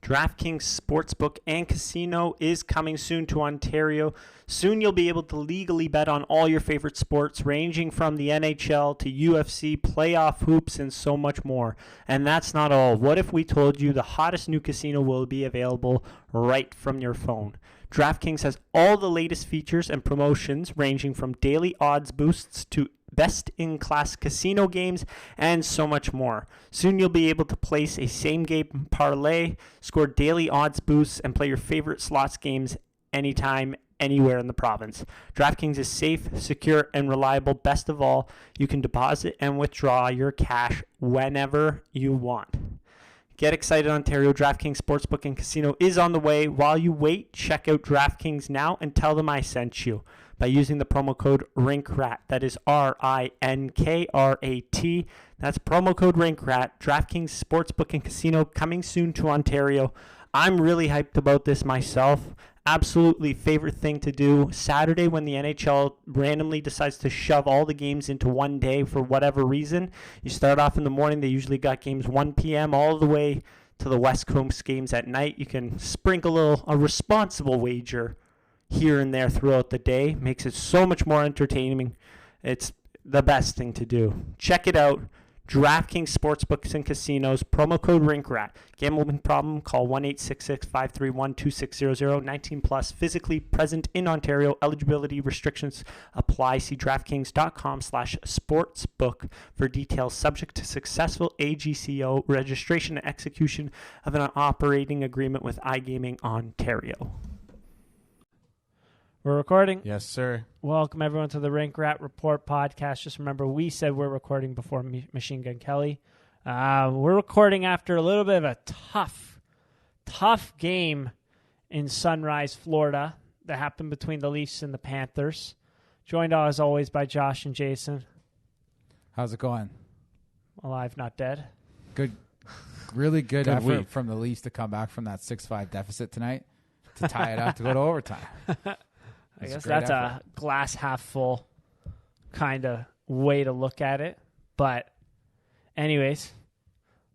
DraftKings Sportsbook and Casino is coming soon to Ontario. Soon you'll be able to legally bet on all your favorite sports, ranging from the NHL to UFC, playoff hoops, and so much more. And that's not all. What if we told you the hottest new casino will be available right from your phone? DraftKings has all the latest features and promotions, ranging from daily odds boosts to best-in-class casino games, and so much more. Soon you'll be able to place a same-game parlay, score daily odds boosts, and play your favorite slots games anytime, anywhere in the province. DraftKings is safe, secure, and reliable. Best of all, you can deposit and withdraw your cash whenever you want. Get excited, Ontario. DraftKings Sportsbook and Casino is on the way. While you wait, check out DraftKings now and tell them I sent you by using the promo code RINKRAT. That is RINKRAT. That's promo code RINKRAT. DraftKings Sportsbook and Casino coming soon to Ontario. I'm really hyped about this myself. Absolutely favorite thing to do. Saturday, when the NHL randomly decides to shove all the games into one day for whatever reason. You start off in the morning. They usually got games 1 p.m. all the way to the West Coast games at night. You can sprinkle a responsible wager here and there throughout the day. Makes it so much more entertaining. It's the best thing to do. Check it out. DraftKings Sportsbooks and Casinos, promo code RINKRAT. Gambling problem? Call 1-866-531-2600. 19 plus, physically present in Ontario. Eligibility restrictions apply. See DraftKings.com/sportsbook for details. Subject to successful AGCO registration and execution of an operating agreement with iGaming Ontario. We're recording. Yes, sir. Welcome, everyone, to the Rink Rat Report podcast. Just remember, we said we're recording before Machine Gun Kelly. We're recording after a little bit of a tough game in Sunrise, Florida that happened between the Leafs and the Panthers. Joined, as always, by Josh and Jason. How's it going? Alive, not dead. Good. Really good effort week from the Leafs to come back from that 6-5 deficit tonight to tie it up to go to overtime. I guess that's a glass half full kind of way to look at it. But anyways,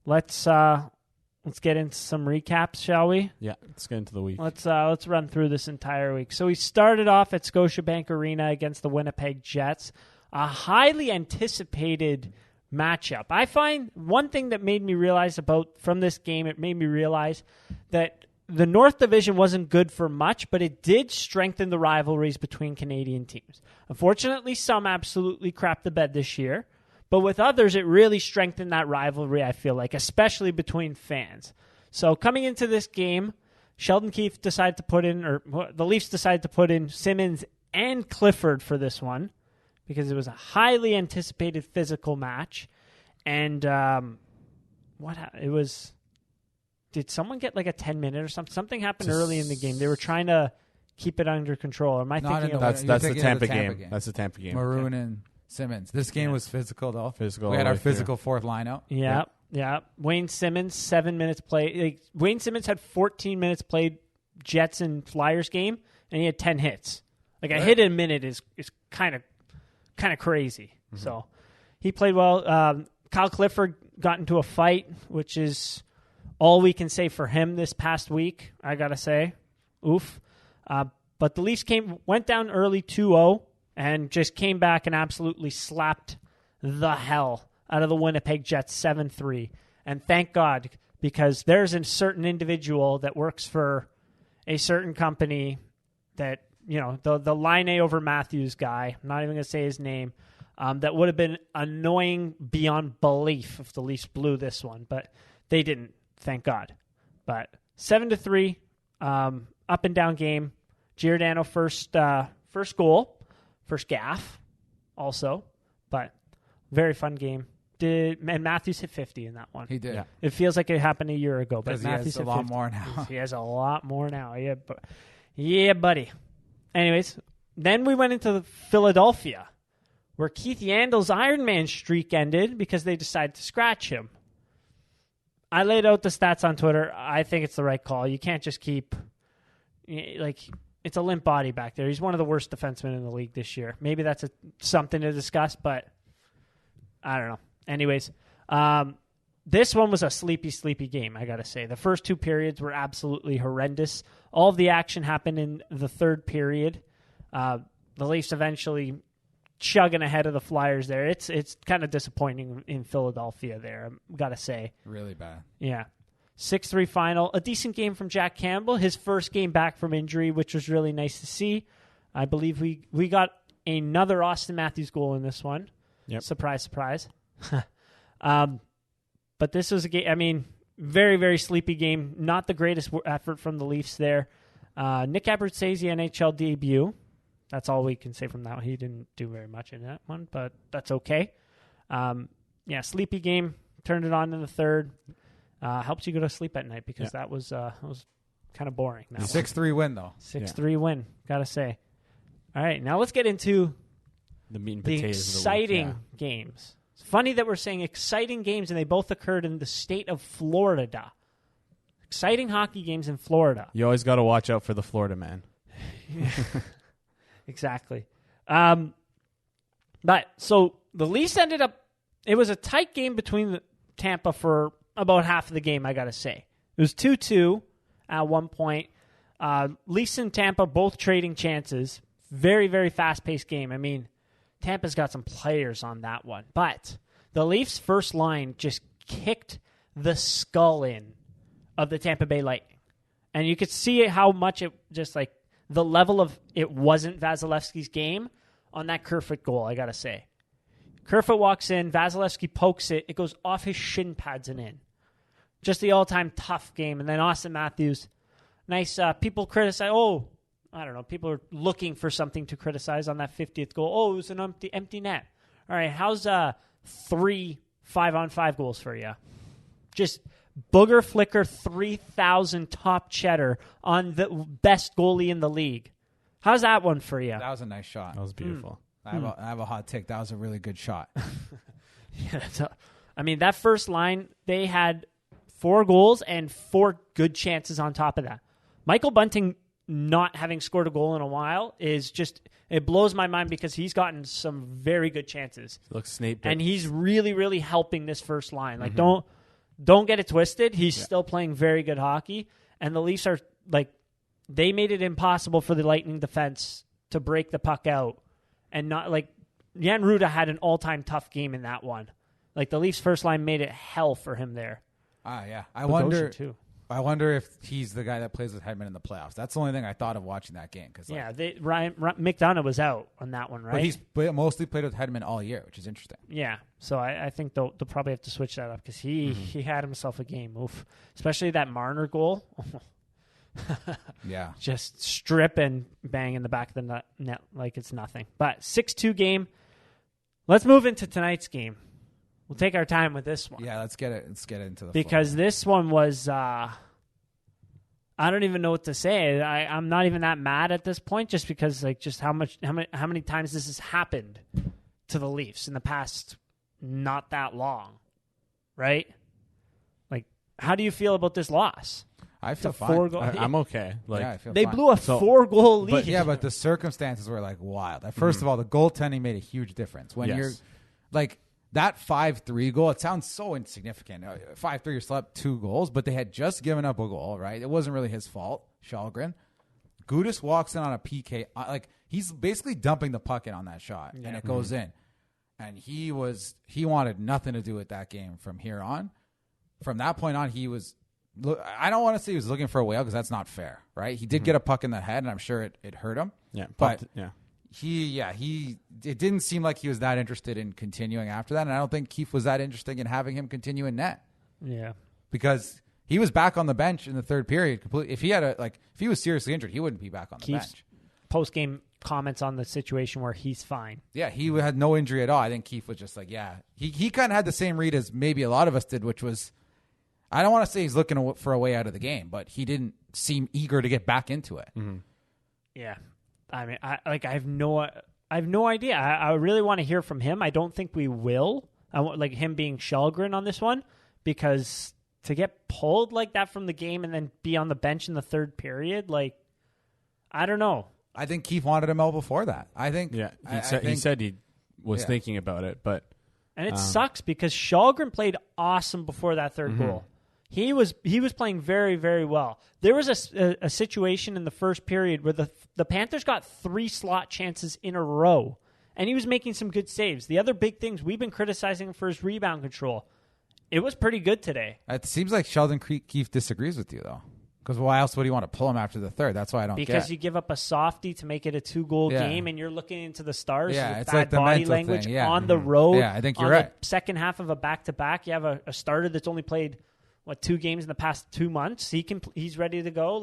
let's get into some recaps, shall we? Yeah, let's get into the week. Let's run through this entire week. So we started off at Scotiabank Arena against the Winnipeg Jets, a highly anticipated matchup. I find one thing that made me realize from this game, it made me realize that the North Division wasn't good for much, but it did strengthen the rivalries between Canadian teams. Unfortunately, some absolutely crapped the bed this year, but with others, it really strengthened that rivalry, I feel like, especially between fans. So coming into this game, Sheldon Keefe decided to the Leafs decided to put in Simmons and Clifford for this one because it was a highly anticipated physical match. And did someone get like a 10-minute or something? Something happened early in the game. They were trying to keep it under control. Or am I thinking of that's the Tampa game. That's the Tampa game. Maroon and Simmons. This game was physical, though. Physical. We had our physical fourth line out. Yeah. Wayne Simmons, 7 minutes played. Wayne Simmons had 14 minutes played Jets and Flyers game, and he had 10 hits. Like a hit in a minute is kind of crazy. Mm-hmm. So he played well. Kyle Clifford got into a fight, which is all we can say for him this past week, I got to say. Oof. But the Leafs went down early 2-0 and just came back and absolutely slapped the hell out of the Winnipeg Jets 7-3. And thank God, because there's a certain individual that works for a certain company that, the Line A over Matthews guy, I'm not even going to say his name, that would have been annoying beyond belief if the Leafs blew this one. But they didn't. Thank God. But 7-3, up and down game. Giordano first goal, first gaff also, but very fun game. And Matthews hit 50 in that one. He did. Yeah. It feels like it happened a year ago, but Matthews has a lot more now. He has a lot more now. Yeah, buddy. Anyways, then we went into Philadelphia, where Keith Yandel's Ironman streak ended because they decided to scratch him. I laid out the stats on Twitter. I think it's the right call. You can't just keep, it's a limp body back there. He's one of the worst defensemen in the league this year. Maybe that's something to discuss, but I don't know. Anyways, This one was a sleepy game, I got to say. The first 2 periods were absolutely horrendous. All of the action happened in the third period. The Leafs eventually chugging ahead of the Flyers there. It's kind of disappointing in Philadelphia there, I got to say. Really bad. Yeah. 6-3 final. A decent game from Jack Campbell. His first game back from injury, which was really nice to see. I believe we got another Austin Matthews goal in this one. Yep. Surprise, surprise. But this was a game, I mean, very, very sleepy game. Not the greatest effort from the Leafs there. Nick Abruseze NHL debut. That's all we can say from that. He didn't do very much in that one, but that's okay. Sleepy game. Turned it on in the third. Helps you go to sleep at night because that was kind of boring. 6-3 win, though. 6-3 win, got to say. All right, now let's get into the meat and the potatoes exciting of the week. games. It's funny that we're saying exciting games, and they both occurred in the state of Florida. Exciting hockey games in Florida. You always got to watch out for the Florida man. Exactly. But so the Leafs ended up, it was a tight game between Tampa for about half of the game, I got to say. It was 2-2 at one point. Leafs and Tampa both trading chances. Very, very fast-paced game. I mean, Tampa's got some players on that one. But the Leafs' first line just kicked the skull in of the Tampa Bay Lightning. And you could see how much it just like the level of it wasn't Vasilevsky's game on that Kerfoot goal, I got to say. Kerfoot walks in, Vasilevsky pokes it, it goes off his shin pads and in. Just the all-time tough game. And then Austin Matthews, nice. People criticize, I don't know, people are looking for something to criticize on that 50th goal. It was an empty net. All right, how's 3 5-on-5 goals for you? Just booger flicker 3,000 top cheddar on the best goalie in the league. How's that one for you? That was a nice shot. That was beautiful. I have a hot take. That was a really good shot. That first line, they had 4 goals and 4 good chances on top of that. Michael Bunting not having scored a goal in a while is just, it blows my mind because he's gotten some very good chances. Looks snaped. And he's really, really helping this first line. Like, don't get it twisted. He's still playing very good hockey. And the Leafs are, like, they made it impossible for the Lightning defense to break the puck out. And not, like, Jan Ruda had an all-time tough game in that one. Like, the Leafs first line made it hell for him there. Yeah. I wonder if he's the guy that plays with Hedman in the playoffs. That's the only thing I thought of watching that game. Ryan McDonough was out on that one, right? But he's mostly played with Hedman all year, which is interesting. Yeah, so I think they'll probably have to switch that up because he had himself a game. Oof. Especially that Marner goal. Yeah. Just strip and bang in the back of the net like it's nothing. But 6-2 game. Let's move into tonight's game. We'll take our time with this one. Yeah, let's get into the because flow. This one was I don't even know what to say. I'm not even that mad at this point, just because just how many times this has happened to the Leafs in the past not that long, right? Like, how do you feel about this loss? I feel fine. I'm okay. I feel they fine. blew a 4-goal lead. But the circumstances were wild. First of all, the goaltending made a huge difference. When you're that 5-3 goal, it sounds so insignificant. 5-3, you slept 2 goals, but they had just given up a goal, right? It wasn't really his fault, Shalgren. Gudis walks in on a PK. He's basically dumping the puck in on that shot, and it goes in. And he wanted nothing to do with that game from here on. From that point on, he was, I don't want to say he was looking for a whale because that's not fair, right? He did get a puck in the head, and I'm sure it hurt him. Yeah, but it didn't seem like he was that interested in continuing after that, and I don't think Keefe was that interested in having him continue in net. Yeah, because he was back on the bench in the third period. Completely. If he was seriously injured, he wouldn't be back on the bench. Post-game comments on the situation where he's fine. Yeah, he had no injury at all. I think Keefe was just he kind of had the same read as maybe a lot of us did, which was, I don't want to say he's looking for a way out of the game, but he didn't seem eager to get back into it. Mm-hmm. Yeah. I mean, I have no idea. I really want to hear from him. I don't think we will. I want him being Shalgren on this one, because to get pulled like that from the game and then be on the bench in the third period, I don't know. I think Keefe wanted him out before that. I think. Yeah, he said he was thinking about it, but And it sucks because Shalgren played awesome before that third goal. He was playing very, very well. There was a situation in the first period where the Panthers got 3 slot chances in a row, and he was making some good saves. The other big things, we've been criticizing him for his rebound control. It was pretty good today. It seems like Sheldon Keefe disagrees with you, though. Because why else would he want to pull him after the third? That's why I don't get. Because you give up a softie to make it a 2-goal game, and you're looking into the stars. Yeah, it's bad like the body mental language thing. Yeah. on the road. Yeah, I think you're on right. The second half of a back-to-back, you have a starter that's only played 2 games in the past 2 months. He's ready to go.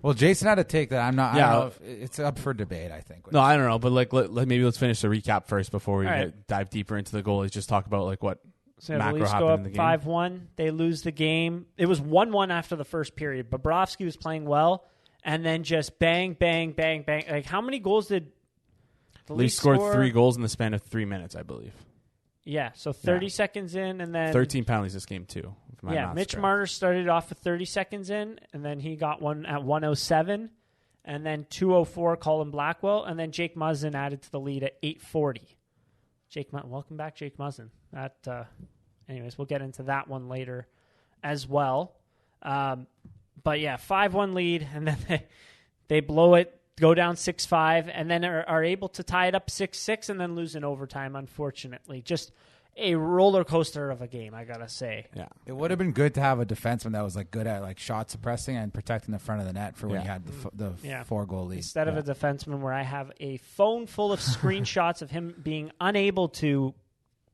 Well, Jason had to take that. I'm not. Yeah. I don't know if it's up for debate. I think. No, I don't know, but maybe let's finish the recap first before we dive deeper into the goalies. Just talk about what So the macro Leafs go happened up in the game. 5-1. They lose the game. It was 1-1 after the first period. Bobrovsky was playing well, and then just bang, bang, bang, bang. How many goals did the Leafs scored 3 goals in the span of 3 minutes, I believe. Yeah, so 30 seconds in, and then 13 penalties this game too. Mitch Marner started off with 30 seconds in, and then he got one at 1:07, and then 2:04 Colin Blackwell, and then Jake Muzzin added to the lead at 8:40. Welcome back, Jake Muzzin. Anyways, we'll get into that one later as well. But yeah, 5-1 lead, and then they blow it, go down 6-5, and then are able to tie it up 6-6, and then lose in overtime, unfortunately. Just a roller coaster of a game, I gotta say. Yeah, it would have been good to have a defenseman that was good at shot suppressing and protecting the front of the net for when you had the 4-goal lead. Instead of a defenseman where I have a phone full of screenshots of him being unable to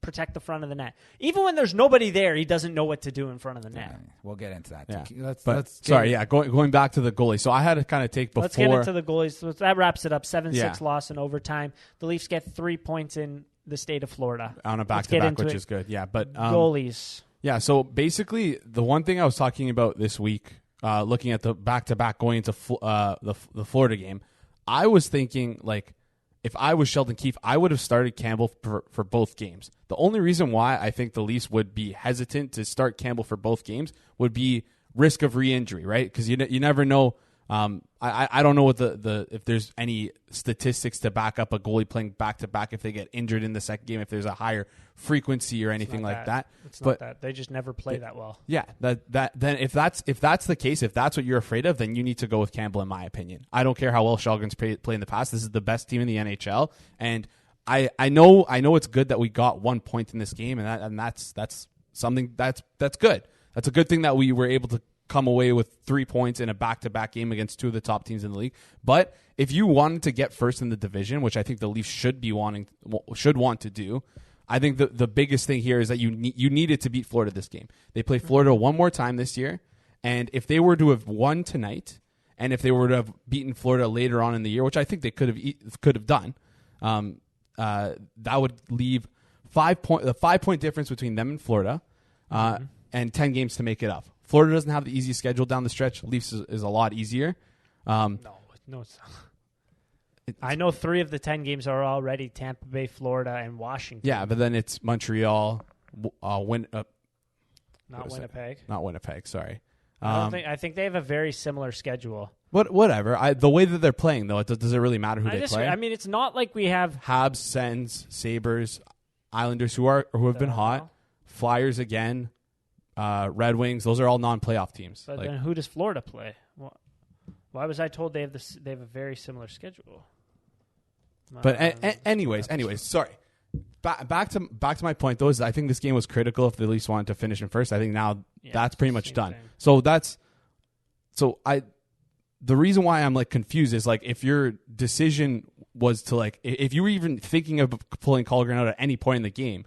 protect the front of the net. Even when there's nobody there, he doesn't know what to do in front of the net. Yeah, we'll get into that. Yeah. Going back to the goalie. So I had to kind of take before. Let's get into the goalies. So that wraps it up. 7-6 loss in overtime. The Leafs get 3 points in the state of Florida. On a back-to-back, which is good. Yeah, but goalies. Yeah, so basically the one thing I was talking about this week, looking at the back-to-back going into the Florida game, I was thinking if I was Sheldon Keefe, I would have started Campbell for both games. The only reason why I think the Leafs would be hesitant to start Campbell for both games would be risk of re-injury, right? Because you never know. I don't know what if there's any statistics to back up a goalie playing back to back if they get injured in the second game, if there's a higher frequency or anything like that. It's not that. They just never play that well. Yeah, then if that's the case, if that's what you're afraid of, then you need to go with Campbell, in my opinion. I don't care how well Shalgren's played in the past. This is the best team in the NHL, and I know it's good that we got 1 point in this game, and that's something that's good. That's a good thing that we were able to come away with 3 points in a back-to-back game against 2 of the top teams in the league. But if you wanted to get first in the division, which I think the Leafs should want to do, I think the biggest thing here is that you needed to beat Florida this game. They play Florida one more time this year, and if they were to have won tonight, and if they were to have beaten Florida later on in the year, which I think they could have done, that would leave the 5-point difference between them and Florida, and 10 games to make it up. Florida doesn't have the easy schedule down the stretch. Leafs is a lot easier. No, it's not. I know 3 of the 10 games are already Tampa Bay, Florida, and Washington. Yeah, but then it's Montreal, not Winnipeg. Not Winnipeg. Sorry. I think they have a very similar schedule. Whatever. The way that they're playing, though, does it really matter who they play? I mean, it's not like we have Habs, Sens, Sabres, Islanders who have been hot, Flyers again. Red Wings, those are all non-playoff teams. But then who does Florida play? Why was I told they have a very similar schedule? But anyways, sorry. Back to my point though is I think this game was critical if the Leafs wanted to finish in first. I think now that's pretty much done. Thing. The reason why I'm confused is if your decision was to if you were even thinking of pulling Colgren out at any point in the game,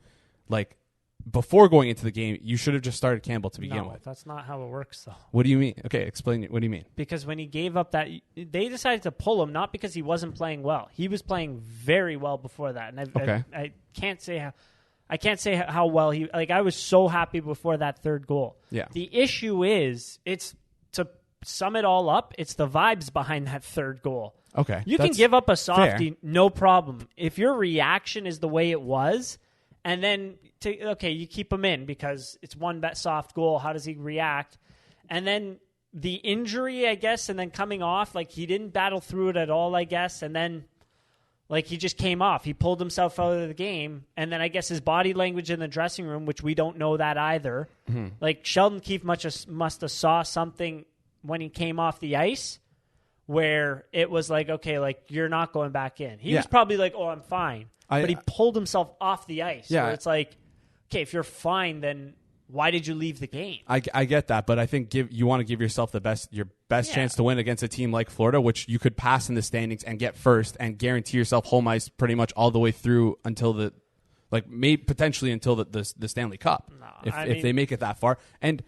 before going into the game, you should have just started Campbell to begin with. That's not how it works, though. What do you mean? Okay, explain it. What do you mean? Because when he gave up that, they decided to pull him not because he wasn't playing well. He was playing very well before that, and I can't say how well he. I was so happy before that third goal. Yeah. The issue is, it's to sum it all up. It's the vibes behind that third goal. Okay, you can give up a softie, no problem. If your reaction is the way it was. And then, you keep him in because it's one soft goal. How does he react? And then the injury, I guess, and then coming off, he didn't battle through it at all, I guess. And then, Like, he just came off. He pulled himself out of the game, and then I guess his body language in the dressing room, which we don't know that either. Mm-hmm. Like, Sheldon Keefe must have saw something when he came off the ice where it was like, okay, like, you're not going back in. He was probably like, oh, I'm fine. But he pulled himself off the ice. Yeah. Where it's like, okay, if you're fine, then why did you leave the game? I get that, but I think you want to give yourself your best chance to win against a team like Florida, which you could pass in the standings and get first and guarantee yourself home ice pretty much all the way through until potentially until the Stanley Cup, if they make it that far. And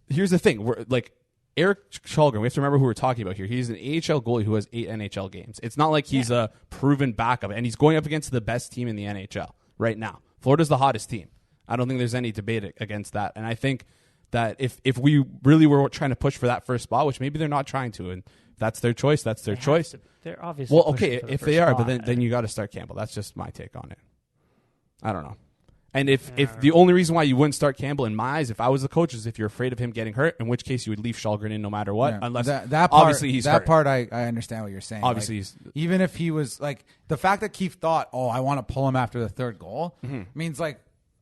here's the thing: we're like Erik Källgren. We have to remember who we're talking about here. He's an AHL goalie who has 8 NHL games. It's not like he's a proven backup, and he's going up against the best team in the NHL right now. Florida's the hottest team. I don't think there's any debate against that. And I think that if we really were trying to push for that first spot, which maybe they're not trying to, and that's their choice, that's their choice. They're obviously well, okay, the if first they are, spot. but then you got to start Campbell. That's just my take on it. I don't know. And if the only reason why you wouldn't start Campbell in my eyes, if I was the coach, is if you're afraid of him getting hurt, in which case you would leave Källgren in no matter what, unless that part, obviously he's that hurt. part. I understand what you're saying. Obviously, like, he's even if he was like the fact that Keefe thought, oh, I want to pull him after the third goal means like.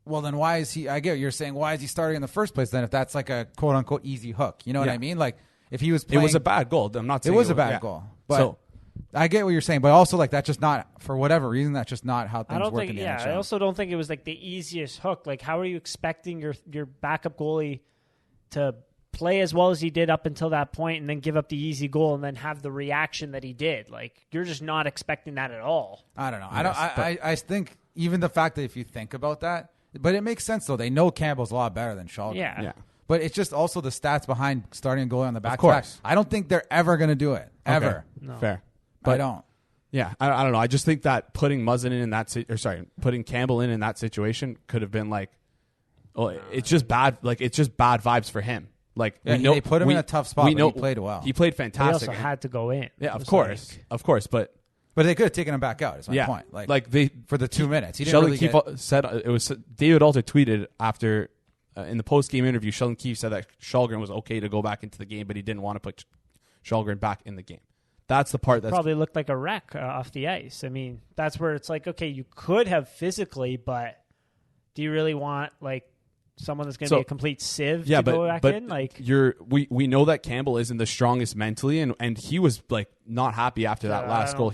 Well, then why is he? I get what you're saying. Why is he starting in the first place? Then, if that's like a quote unquote easy hook, you know what I mean? Like if he was playing, it was a bad goal. I'm not saying it was a bad goal, but so, I get what you're saying. But also, like that's just not for whatever reason. That's just not how things work in the NHL. I also don't think it was like the easiest hook. Like, how are you expecting your backup goalie to play as well as he did up until that point, and then give up the easy goal, and then have the reaction that he did? Like, you're just not expecting that at all. I don't know. I think even the fact that if you think about that. But it makes sense, though. They know Campbell's a lot better than Källgren. Yeah. But it's just also the stats behind starting a goalie on the back. Of course. I don't think they're ever going to do it. Ever. Okay. No. Fair. But I don't. Yeah, I don't know. I just think that putting Muzzin in that putting Campbell in that situation could have been like, oh, it's just bad. Like, it's just bad vibes for him. Like, we know, they put him in a tough spot. But he played well. He played fantastic. He also had to go in. Yeah, of course, But they could have taken him back out. Is my point. Like they for the 2 minutes. He didn't Sheldon really Keefe said it was David Alter tweeted after in the post game interview. Sheldon Keefe said that Källgren was okay to go back into the game, but he didn't want to put Källgren back in the game. That's the part that probably looked like a wreck off the ice. I mean, that's where it's like, okay, you could have physically, but do you really want like someone that's going to be a complete sieve to go back in? Like, we know that Campbell isn't the strongest mentally, and he was like not happy after that last goal.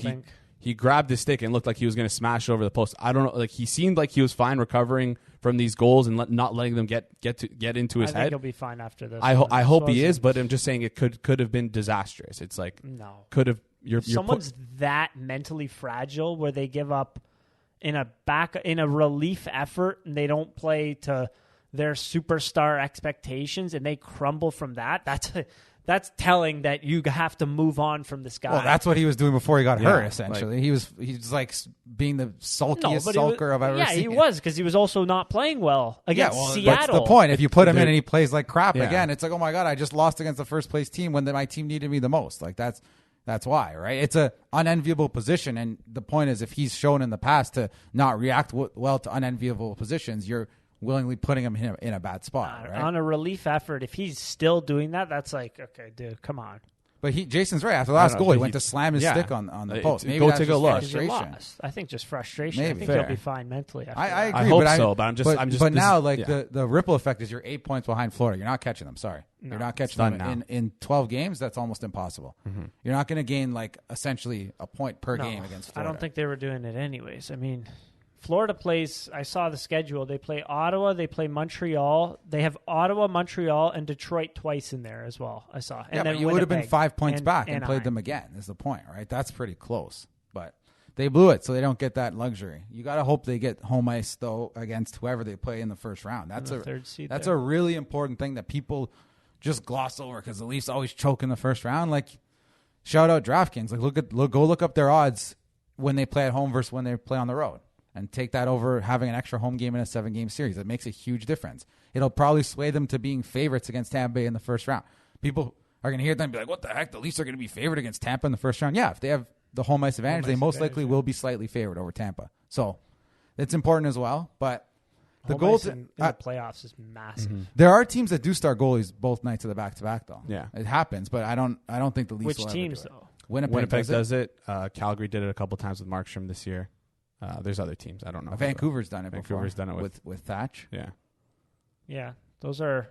He grabbed his stick and looked like he was going to smash it over the post. I don't know. Like, he seemed like he was fine recovering from these goals and not letting them get into his head. I think he'll be fine after this. I hope he is, but I'm just saying it could have been disastrous. It's like could have. Someone's that mentally fragile where they give up in a relief effort and they don't play to their superstar expectations and they crumble from that. That's telling that you have to move on from this guy. Well, that's what he was doing before he got hurt, essentially. He's like being the sulkiest sulker I've ever seen. Yeah, he was, because he was also not playing well against Seattle. That's the point. If you put him in and he plays like crap again, it's like, oh my God, I just lost against the first place team when my team needed me the most. Like, that's why, right? It's an unenviable position, and the point is, if he's shown in the past to not react well to unenviable positions, you're willingly putting him in a bad spot, right? On a relief effort, if he's still doing that, that's like, okay, dude, come on. But Jason's right. After the last goal, he went to slam his stick on the post. Maybe go take a look. Frustration. I think just frustration. Maybe. I think he'll be fine mentally. After I agree. I hope so, but I'm just. But now, like the ripple effect is you're 8 points behind Florida. You're not catching them. Sorry, you're not catching them in 12 games. That's almost impossible. Mm-hmm. You're not going to gain like essentially a point per game against Florida. I don't think they were doing it anyways. I mean, Florida plays, I saw the schedule. They play Ottawa, they play Montreal. They have Ottawa, Montreal, and Detroit twice in there as well, I saw. And then but you would have been 5 points back and played them again, is the point, right? That's pretty close. But they blew it, so they don't get that luxury. You got to hope they get home ice, though, against whoever they play in the first round. That's a really important thing that people just gloss over, because the Leafs always choke in the first round. Like, shout out DraftKings. Like, go look up their odds when they play at home versus when they play on the road. And take that over having an extra home game in a 7-game series. It makes a huge difference. It'll probably sway them to being favorites against Tampa Bay in the first round. People are going to hear them and be like, what the heck? The Leafs are going to be favored against Tampa in the first round? Yeah, if they have the home ice advantage, they most likely will be slightly favored over Tampa. So it's important as well. But the goal in the playoffs is massive. Mm-hmm. There are teams that do start goalies both nights of the back-to-back, though. Yeah. It happens, but I don't think the Leafs will ever do it. Though? Winnipeg does it. Calgary did it a couple times with Markstrom this year. There's other teams. I don't know. Vancouver's done it before. Vancouver's done it with Thatch. Yeah. Yeah, those are.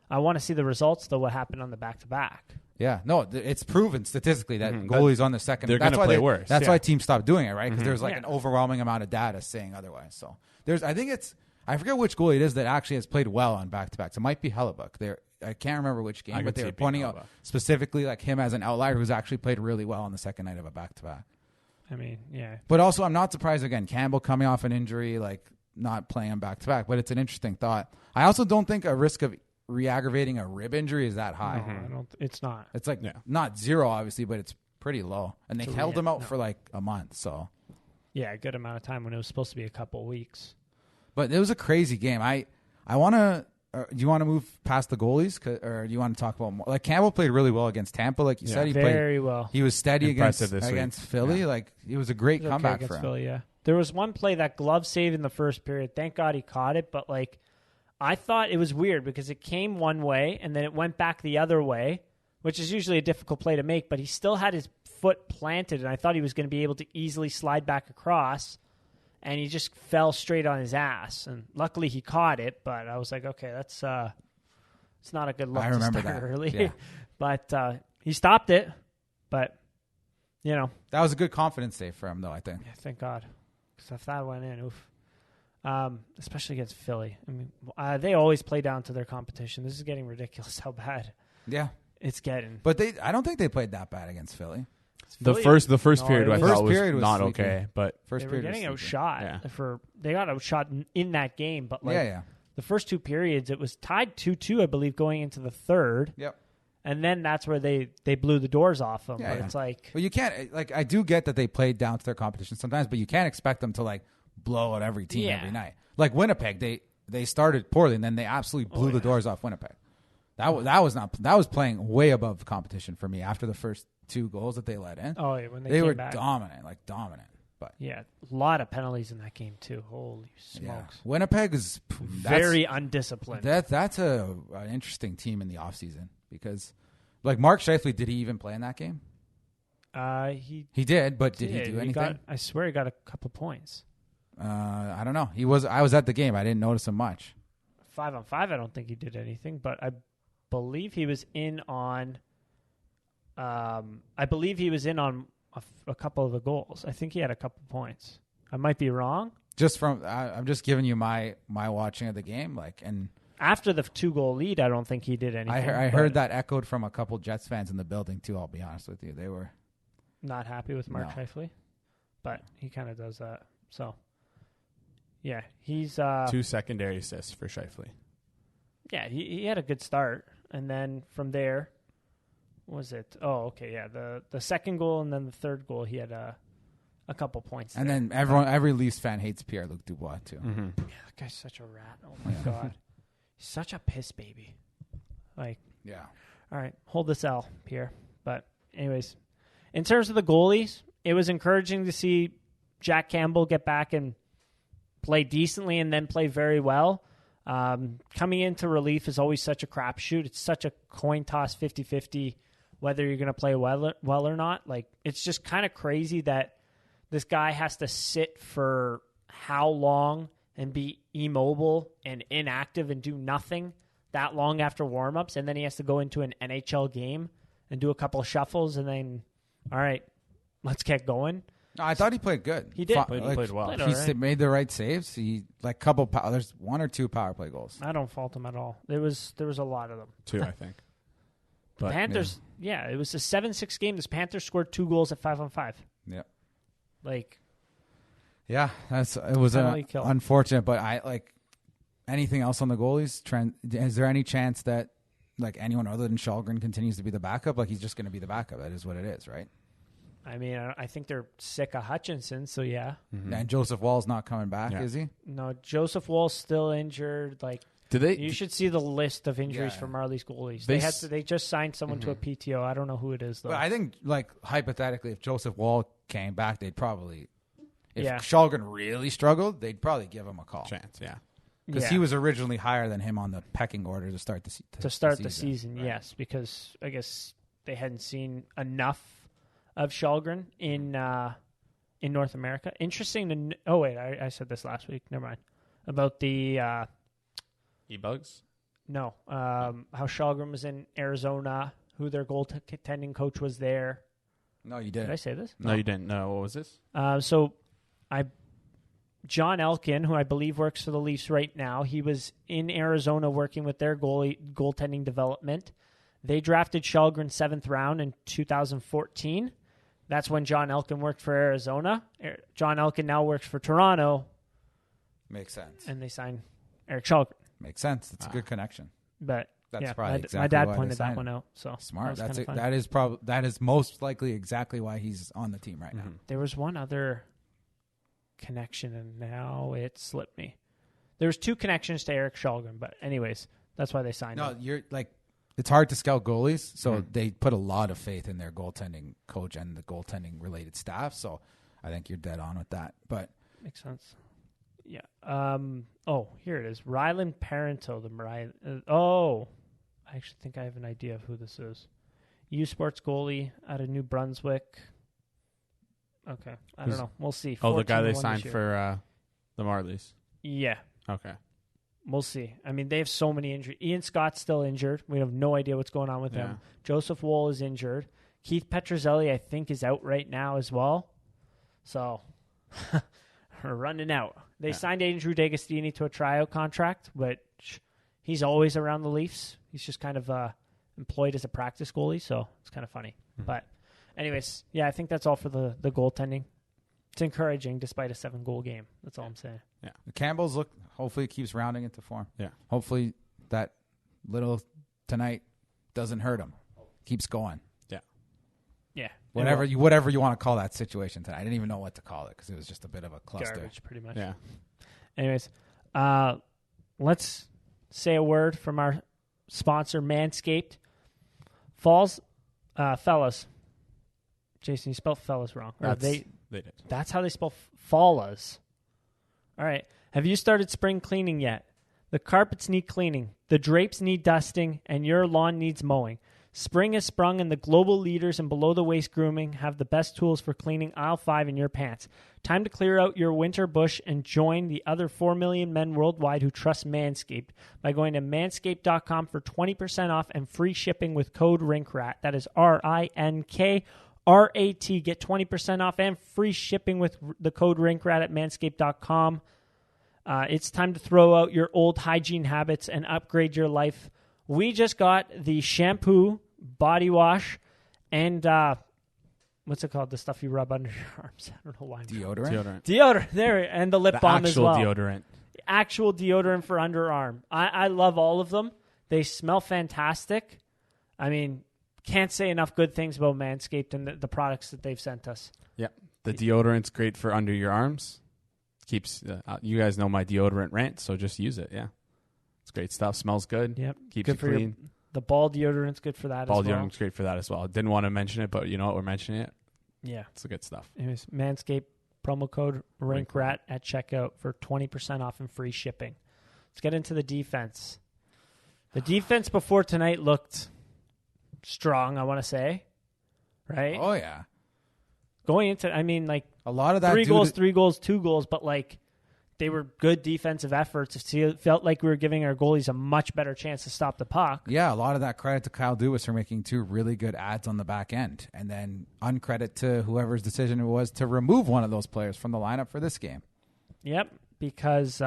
I want to see the results, though, what happened on the back-to-back. Yeah, no, it's proven statistically that goalies on the second. They're going to play worse. That's why teams stopped doing it, right? Because there's like an overwhelming amount of data saying otherwise. So I forget which goalie it is that actually has played well on back-to-backs. It might be Hellebuck. I can't remember which game, but they were pointing out specifically like him as an outlier who's actually played really well on the second night of a back-to-back. I mean, yeah. But also, I'm not surprised, again, Campbell coming off an injury, like not playing back-to-back, but it's an interesting thought. I also don't think a risk of re-aggravating a rib injury is that high. It's not. It's like not zero, obviously, but it's pretty low. And they held him out for like a month. So yeah, a good amount of time when it was supposed to be a couple of weeks. But it was a crazy game. I want to. Do you want to move past the goalies, or do you want to talk about more? Like Campbell played really well against Tampa, like you said. He played very well. He was steady against week. Philly. Yeah. Like it was a great comeback for him. Philly, yeah. There was one play, that glove save in the first period. Thank God he caught it, but like I thought it was weird because it came one way and then it went back the other way, which is usually a difficult play to make. But he still had his foot planted, and I thought he was going to be able to easily slide back across. And he just fell straight on his ass. And luckily he caught it, but I was like, okay, that's it's not a good look I remember to start that. early. Yeah. But he stopped it. But, you know. That was a good confidence save for him, though, I think. Yeah, thank God. Because if that went in, oof. Especially against Philly. I mean, they always play down to their competition. This is getting ridiculous how bad it's getting. But I don't think they played that bad against Philly. The first period I thought was not sleepy. okay, but they were getting outshot. They got outshot in that game, but the first two periods it was tied 2-2, I believe, going into the third. Yep. And then that's where they blew the doors off them. Yeah, but it's like, well, you can't I do get that they played down to their competition sometimes, but you can't expect them to like blow out every team every night. Like Winnipeg, they started poorly and then they absolutely blew the doors off Winnipeg. That was playing way above the competition for me after the first 2 goals that they let in. Oh, yeah, when they were back. dominant. But yeah, a lot of penalties in that game too. Holy smokes! Yeah. Winnipeg is very undisciplined. That's an interesting team in the offseason because, like Mark Scheifele, did he even play in that game? He did, but did he do anything? I swear he got a couple points. I don't know. I was at the game. I didn't notice him much. 5-on-5, I don't think he did anything, but I believe he was in on. I believe he was in on a couple of the goals. I think he had a couple points. I might be wrong. I'm just giving you my watching of the game, and after the 2-goal lead, I don't think he did anything. I heard that echoed from a couple Jets fans in the building too. I'll be honest with you, they were not happy with Mark Scheifele, but he kind of does that. So, yeah, he's 2 secondary assists for Scheifele. Yeah, he had a good start, and then from there. Was it? Oh, okay, yeah. The second goal and then the third goal, he had a couple points. And then every Leafs fan hates Pierre-Luc Dubois too. Mm-hmm. Yeah, that guy's such a rat. Oh my God, he's such a piss baby. Like, yeah. All right, hold this L, Pierre. But anyways, in terms of the goalies, it was encouraging to see Jack Campbell get back and play decently and then play very well. Coming into relief is always such a crapshoot. It's such a coin toss, 50-50. Whether you're going to play well or not. Like, it's just kind of crazy that this guy has to sit for how long and be immobile and inactive and do nothing that long after warm-ups, and then he has to go into an NHL game and do a couple of shuffles, and then, all right, let's get going. No, I thought he played good. He did. He played well. He made the right saves. He there's 1 or 2 power play goals. I don't fault him at all. There was a lot of them. 2, I think. But Panthers, it was a 7-6 game. This Panthers scored 2 goals at 5-on-5. Yeah. Like, yeah, it was unfortunate, but I like anything else on the goalies trend. Is there any chance that like anyone other than Shalgren continues to be the backup? Like he's just going to be the backup. That is what it is, right? I mean, I think they're sick of Hutchinson, so yeah. Mm-hmm. And Joseph Wall's not coming back, is he? No, Joseph Wall's still injured. Like, you should see the list of injuries for Marlies goalies. They just signed someone to a PTO. I don't know who it is though. But I think, like hypothetically, if Joseph Wall came back, they'd probably, if Shalgren really struggled, they'd probably give him a call. Chance, yeah. Because he was originally higher than him on the pecking order to start the season. Right? Yes, because I guess they hadn't seen enough of Källgren in North America. Interesting to I said this last week. Never mind. About the E-Bugs? No. How Källgren was in Arizona, who their goaltending coach was there. No, you didn't. Did I say this? No, you didn't. No, what was this? John Elkin, who I believe works for the Leafs right now, he was in Arizona working with their goaltending development. They drafted Källgren 7th round in 2014. That's when John Elkin worked for Arizona. John Elkin now works for Toronto. Makes sense. And they signed Erik Källgren. Makes sense. It's a good connection. But That's probably exactly my dad why pointed they signed that one him. out. So Smart. That That is most likely exactly why he's on the team right now. There was one other connection, and now it slipped me. There's 2 connections to Erik Källgren, but anyways, that's why they signed him. You're like, it's hard to scout goalies, so they put a lot of faith in their goaltending coach and the goaltending related staff. So I think you're dead on with that. But makes sense. Yeah. Here it is. Ryland Parento. I actually think I have an idea of who this is. U Sports goalie out of New Brunswick. Okay. I don't know. We'll see. The guy they 14-1 signed this year. for the Marlies. Yeah. Okay. We'll see. I mean, they have so many injuries. Ian Scott's still injured. We have no idea what's going on with him. Joseph Woll is injured. Keith Petruzzelli, I think, is out right now as well. So, we're running out. They signed Andrew D'Agostini to a tryout contract, but he's always around the Leafs. He's just kind of employed as a practice goalie, so it's kind of funny. But anyways, I think that's all for the goaltending. It's encouraging despite a 7-goal game. That's all I'm saying. Yeah. The Campbells hopefully it keeps rounding into form. Yeah. Hopefully that little tonight doesn't hurt him. Keeps going. Yeah. Yeah. Whatever you want to call that situation tonight. I didn't even know what to call it because it was just a bit of a cluster. Garbage, pretty much. Yeah. Anyways, let's say a word from our sponsor, Manscaped. Fellas. Jason, you spelled fellas wrong. They did. That's how they spell fallas. All right. Have you started spring cleaning yet? The carpets need cleaning, the drapes need dusting, and your lawn needs mowing. Spring has sprung, and the global leaders in below-the-waist grooming have the best tools for cleaning aisle 5 in your pants. Time to clear out your winter bush and join the other 4 million men worldwide who trust Manscaped by going to manscaped.com for 20% off and free shipping with code RINKRAT. That is RINKRAT. Get 20% off and free shipping with the code RINKRAT at manscaped.com. It's time to throw out your old hygiene habits and upgrade your life. We just got the shampoo, body wash, and what's it called? The stuff you rub under your arms. I don't know why. Deodorant. There, and the lip balm as well. Actual deodorant for underarm. I love all of them. They smell fantastic. I mean, can't say enough good things about Manscaped and the products that they've sent us. Yeah, the deodorant's great for under your arms. Keeps you guys know my deodorant rant, so just use it. Yeah, it's great stuff. Smells good. Yep, keeps good you clean. The ball deodorant's good for that. Ball deodorant's great for that as well. Didn't want to mention it, but you know what? We're mentioning it. Yeah, it's the good stuff. Anyways, Manscaped promo code RINKRAT at checkout for 20% off and free shipping. Let's get into the defense. The defense before tonight looked strong, I want to say. Right? Oh, yeah. Going into, I mean, like, a lot of that 3 goals, 2 goals, but, like, they were good defensive efforts. It felt like we were giving our goalies a much better chance to stop the puck. Yeah, a lot of that credit to Kyle Dubas for making 2 really good ads on the back end. And then uncredit to whoever's decision it was to remove one of those players from the lineup for this game. Yep, because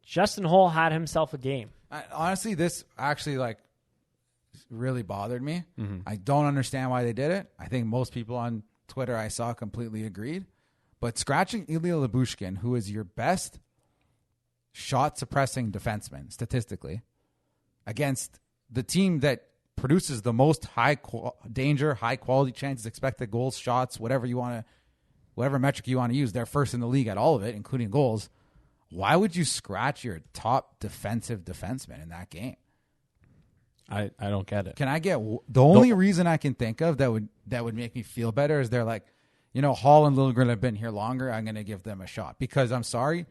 Justin Holl had himself a game. Honestly, this actually, like, really bothered me. Mm-hmm. I don't understand why they did it. I think most people on Twitter I saw completely agreed. But scratching Ilya Lyubushkin, who is your best shot-suppressing defenseman, statistically, against the team that produces the most high-danger, high-quality chances, expected goals, shots, whatever metric you want to use, they're first in the league at all of it, including goals. Why would you scratch your top defensive defenseman in that game? I don't get it. Can I get the only reason I can think of that would make me feel better is they're like, you know, Hall and Liljegren have been here longer. I'm going to give them a shot because I'm sorry.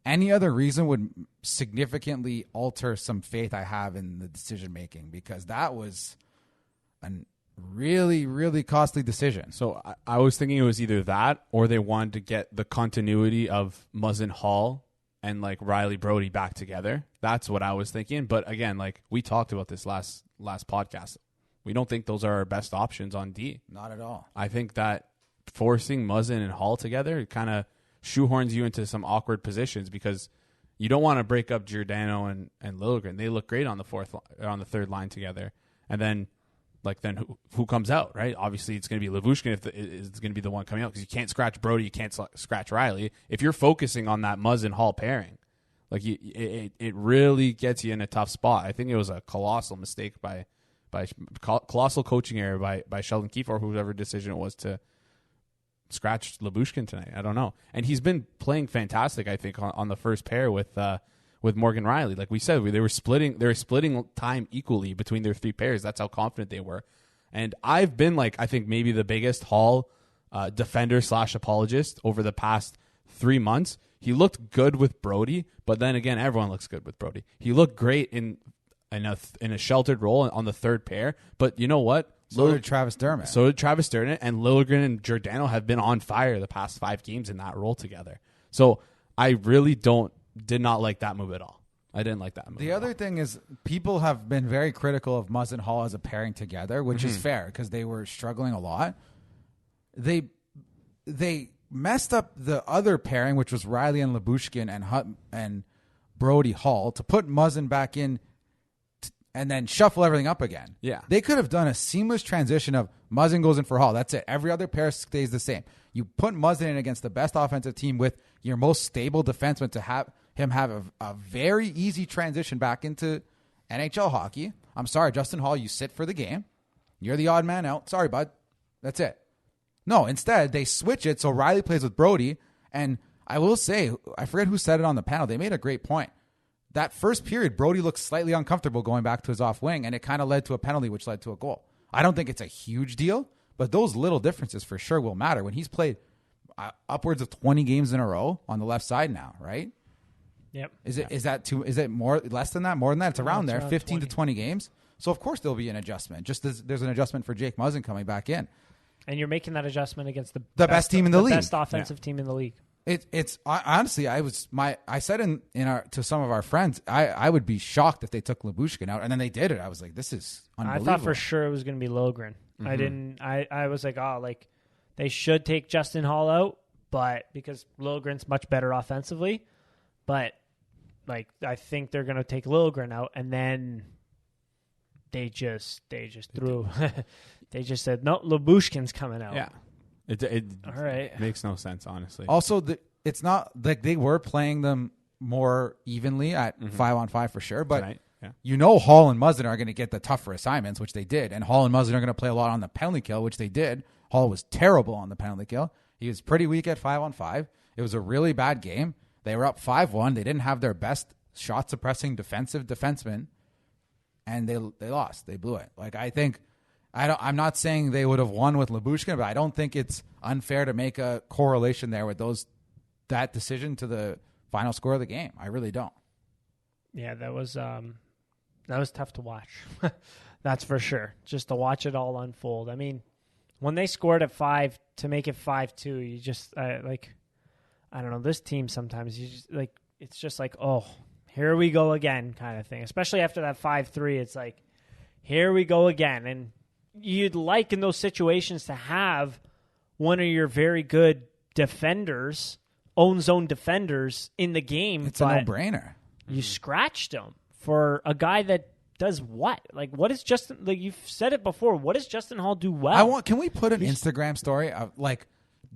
Any other reason would significantly alter some faith I have in the decision making because that was an really, really costly decision. So I was thinking it was either that or they wanted to get the continuity of Muzzin Hall and like Riley Brody back together. That's what I was thinking. But again, like we talked about this last podcast, we don't think those are our best options on D. Not at all. I think that forcing Muzzin and Hall together kind of shoehorns you into some awkward positions because you don't want to break up Giordano and Liljegren. They look great on the third line together. And then who comes out, right? Obviously, it's going to be Lyubushkin if it's going to be the one coming out because you can't scratch Brody, you can't scratch Riley. If you're focusing on that Muzzin Hall pairing, like it really gets you in a tough spot. I think it was a colossal mistake by colossal coaching error by Sheldon Keefe or whoever decision it was to scratch Lyubushkin tonight. I don't know, and he's been playing fantastic. I think on the first pair with Morgan Riley. Like we said, they were splitting time equally between their three pairs. That's how confident they were. And I've been I think maybe the biggest Hall defender / apologist over the past 3 months. He looked good with Brody, but then again, everyone looks good with Brody. He looked great in a sheltered role on the third pair. But you know what? So did Travis Dermott. And Liljegren and Giordano have been on fire the past 5 games in that role together. So I really did not like that move at all. I didn't like that move. The other thing is people have been very critical of Muzzin Hall as a pairing together, which is fair because they were struggling a lot. They messed up the other pairing, which was Riley and Lyubushkin and Brody Hall, to put Muzzin back in and then shuffle everything up again. Yeah. They could have done a seamless transition of Muzzin goes in for Hall. That's it. Every other pair stays the same. You put Muzzin in against the best offensive team with your most stable defenseman to have him have a very easy transition back into NHL hockey. I'm sorry, Justin Hall, you sit for the game. You're the odd man out. Sorry, bud. That's it. No, instead, they switch it so Riley plays with Brody. And I will say, I forget who said it on the panel. They made a great point. That first period, Brody looked slightly uncomfortable going back to his off wing, and it kind of led to a penalty, which led to a goal. I don't think it's a huge deal, but those little differences for sure will matter when he's played upwards of 20 games in a row on the left side now, right? Yep. Is it more less than that? More than that? It's around there, around 15 20. to 20 games. So of course there'll be an adjustment. Just as there's an adjustment for Jake Muzzin coming back in. And you're making that adjustment against the best team in the league. Best offensive team in the league. It's honestly, I said to some of our friends, I would be shocked if they took Lyubushkin out, and then they did it. I was like, this is unbelievable. I thought for sure it was going to be Liljegren. I was like, they should take Justin Hall out, but because Liljegren's much better offensively, but I think they're going to take Liljegren out, and then they just threw. They just said no, Lyubushkin's coming out. Yeah. It all right. Makes no sense, honestly. Also, it's not like they were playing them more evenly at 5-on-5 for sure, but Tonight, yeah. Hall and Muzzin are going to get the tougher assignments, which they did, and Hall and Muzzin are going to play a lot on the penalty kill, which they did. Hall was terrible on the penalty kill. He was pretty weak at 5-on-5. It was a really bad game. They were up 5-1. They didn't have their best shot-suppressing defenseman, and they lost. They blew it. I'm not saying they would have won with Lyubushkin, but I don't think it's unfair to make a correlation there with that decision to the final score of the game. I really don't. Yeah, that was tough to watch. That's for sure. Just to watch it all unfold. I mean, when they scored at 5 to make it 5-2, you just I don't know, this team sometimes you just it's just oh, here we go again kind of thing. Especially after that 5-3, it's like here we go again. And you'd like in those situations to have one of your very good defenders, own zone defenders in the game. It's a no-brainer. You scratched him for a guy that does what? What is Justin? You've said it before. What does Justin Hall do well? Can we put an Instagram story of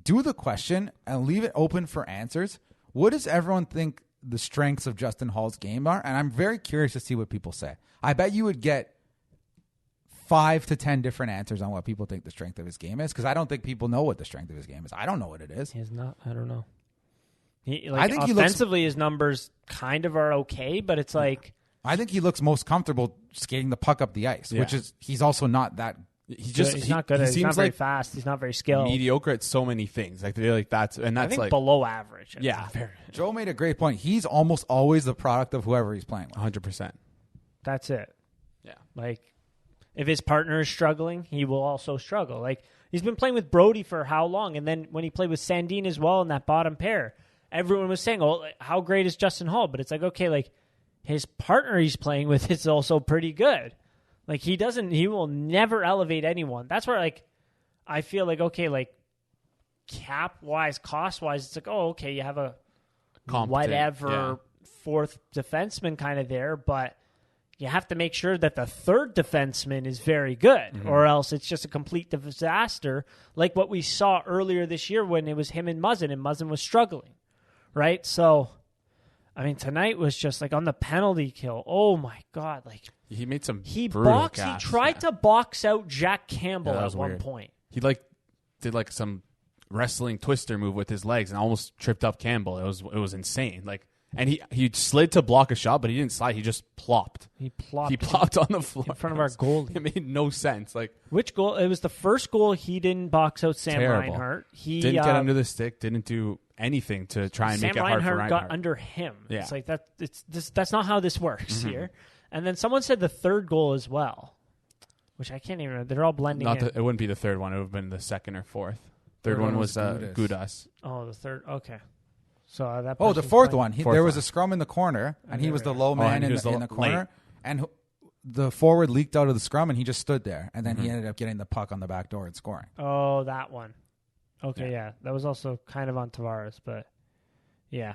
do the question and leave it open for answers? What does everyone think the strengths of Justin Hall's game are? And I'm very curious to see what people say. I bet you would get 5 to 10 different answers on what people think the strength of his game is, because I don't think people know what the strength of his game is. I don't know what it is. He's not. I don't know. I think offensively, his numbers kind of are okay, but it's I think he looks most comfortable skating the puck up the ice, which is he's also not that. He's not good. He's not very fast. He's not very skilled. Mediocre at so many things. I think below average. Yeah. Joe made a great point. He's almost always the product of whoever he's playing with. 100%. That's it. Yeah. if his partner is struggling, he will also struggle. Like, he's been playing with Brody for how long? And then when he played with Sandin as well in that bottom pair, everyone was saying, oh, how great is Justin Hall? But it's like, okay, like, his partner he's playing with is also pretty good. Like, he will never elevate anyone. That's where, like, I feel like, okay, like, cap-wise, cost-wise, it's like, oh, okay, you have a whatever fourth defenseman kind of there, but you have to make sure that the third defenseman is very good, or else it's just a complete disaster, like what we saw earlier this year when it was him and Muzzin was struggling, right? So, I mean, tonight was just like on the penalty kill. Oh my God! Like he made some. He tried to box out Jack Campbell at one point. He did like some wrestling twister move with his legs and almost tripped up Campbell. It was insane. Like. And he slid to block a shot, but he didn't slide. He just plopped. He plopped on the floor in front of our goalie. It made no sense. Like, which goal? It was the first goal. He didn't box out Sam terrible. Reinhart. He didn't get under the stick. Didn't do anything to try and make it hard for Reinhart. Got under him. Yeah. It's like that. That's not how this works here. And then someone said the third goal as well, which I can't even remember. They're all blending in. It wouldn't be the third one. It would have been the second or fourth. Third one was Gudas. Oh, the third. Okay. So the fourth one. There was a scrum in the corner, and he was the low man in the corner, late. and the forward leaked out of the scrum, and he just stood there, and then he ended up getting the puck on the back door and scoring. Oh, that one. Okay, yeah. That was also kind of on Tavares, but yeah.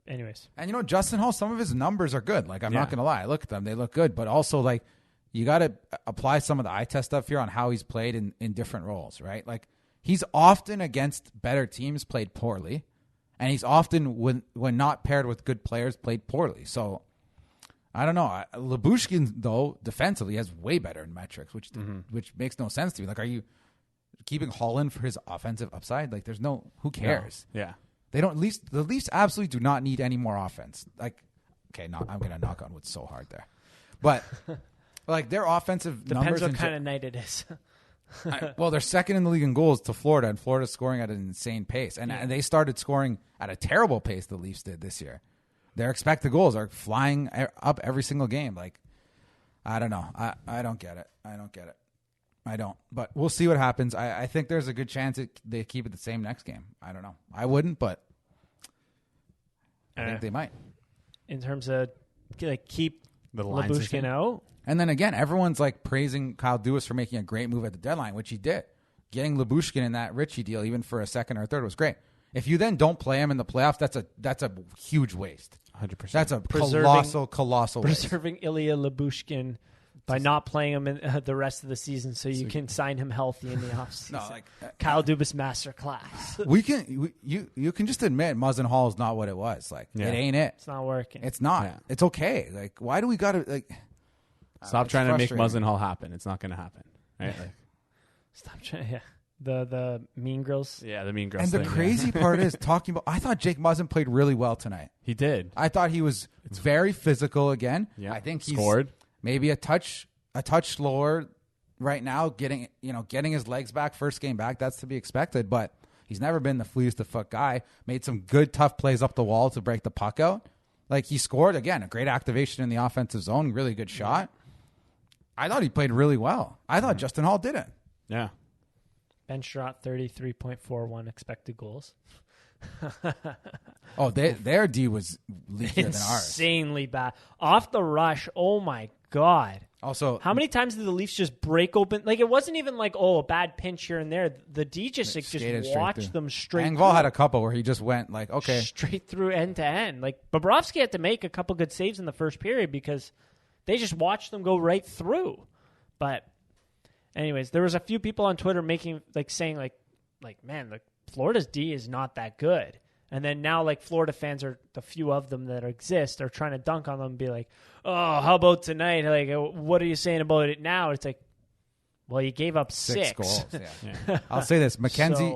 Anyways. And Justin Hall, some of his numbers are good. Like, I'm not going to lie. I look at them. They look good, but also, like, you got to apply some of the eye test stuff here on how he's played in different roles, right? Like, he's often against better teams played poorly, and he's often, when not paired with good players, played poorly. So, I don't know. Lyubushkin, though, defensively has way better in metrics, which makes no sense to me. Like, are you keeping Holland for his offensive upside? Like, there's no – who cares? No. Yeah. They don't – the Leafs absolutely do not need any more offense. Like, okay, no, I'm going to knock on wood so hard there. But, like, their offensive numbers – depends what kind of night it is. Well, they're second in the league in goals to Florida, and Florida's scoring at an insane pace. And they started scoring at a terrible pace, the Leafs did this year. Their expected goals are flying up every single game. Like, I don't know. I don't get it. I don't. But we'll see what happens. I think there's a good chance they keep it the same next game. I don't know. I wouldn't, but I think they might. In terms of, like, keep the Lyubushkin out. And then again, everyone's like praising Kyle Dubas for making a great move at the deadline, which he did. Getting Lyubushkin in that Richie deal, even for a second or a third, was great. If you then don't play him in the playoffs, that's a huge waste. 100%. That's a colossal waste. Preserving Ilya Lyubushkin by not playing him in the rest of the season, so you can sign him healthy in the offseason. No, like Kyle Dubas masterclass. You can just admit Muzzin Hall is not what it was. Like, it ain't it. It's not working. It's not. Yeah. It's okay. Like, why do we got to like? Stop trying to make Muzzin Hall happen. It's not going to happen. Right? Like, stop trying. Yeah. The Mean Girls. Yeah, the Mean Girls. And the crazy part is talking about. I thought Jake Muzzin played really well tonight. He did. I thought he was very physical again. Yeah. I think he scored. Maybe a touch slower right now. Getting his legs back, first game back. That's to be expected. But he's never been the fleas to fuck guy. Made some good tough plays up the wall to break the puck out. Like, he scored again. A great activation in the offensive zone. Really good shot. I thought he played really well. I thought Justin Hall didn't. Yeah. Ben shot 33.41 expected goals. Oh, their D was leakier than ours. Insanely bad. Off the rush, oh my God. Also, how many times did the Leafs just break open? Like, it wasn't even like, a bad pinch here and there. The D just watched them straight through. Engvall had a couple where he just went like, okay. Straight through end to end. Like, Bobrovsky had to make a couple good saves in the first period because they just watched them go right through. But anyways, there was a few people on Twitter saying man, Florida's D is not that good. And then now, like, Florida fans are, the few of them that exist, are trying to dunk on them and be like, oh, how about tonight? Like, what are you saying about it now? It's like, well, you gave up six goals. Yeah. I'll say this. Mackenzie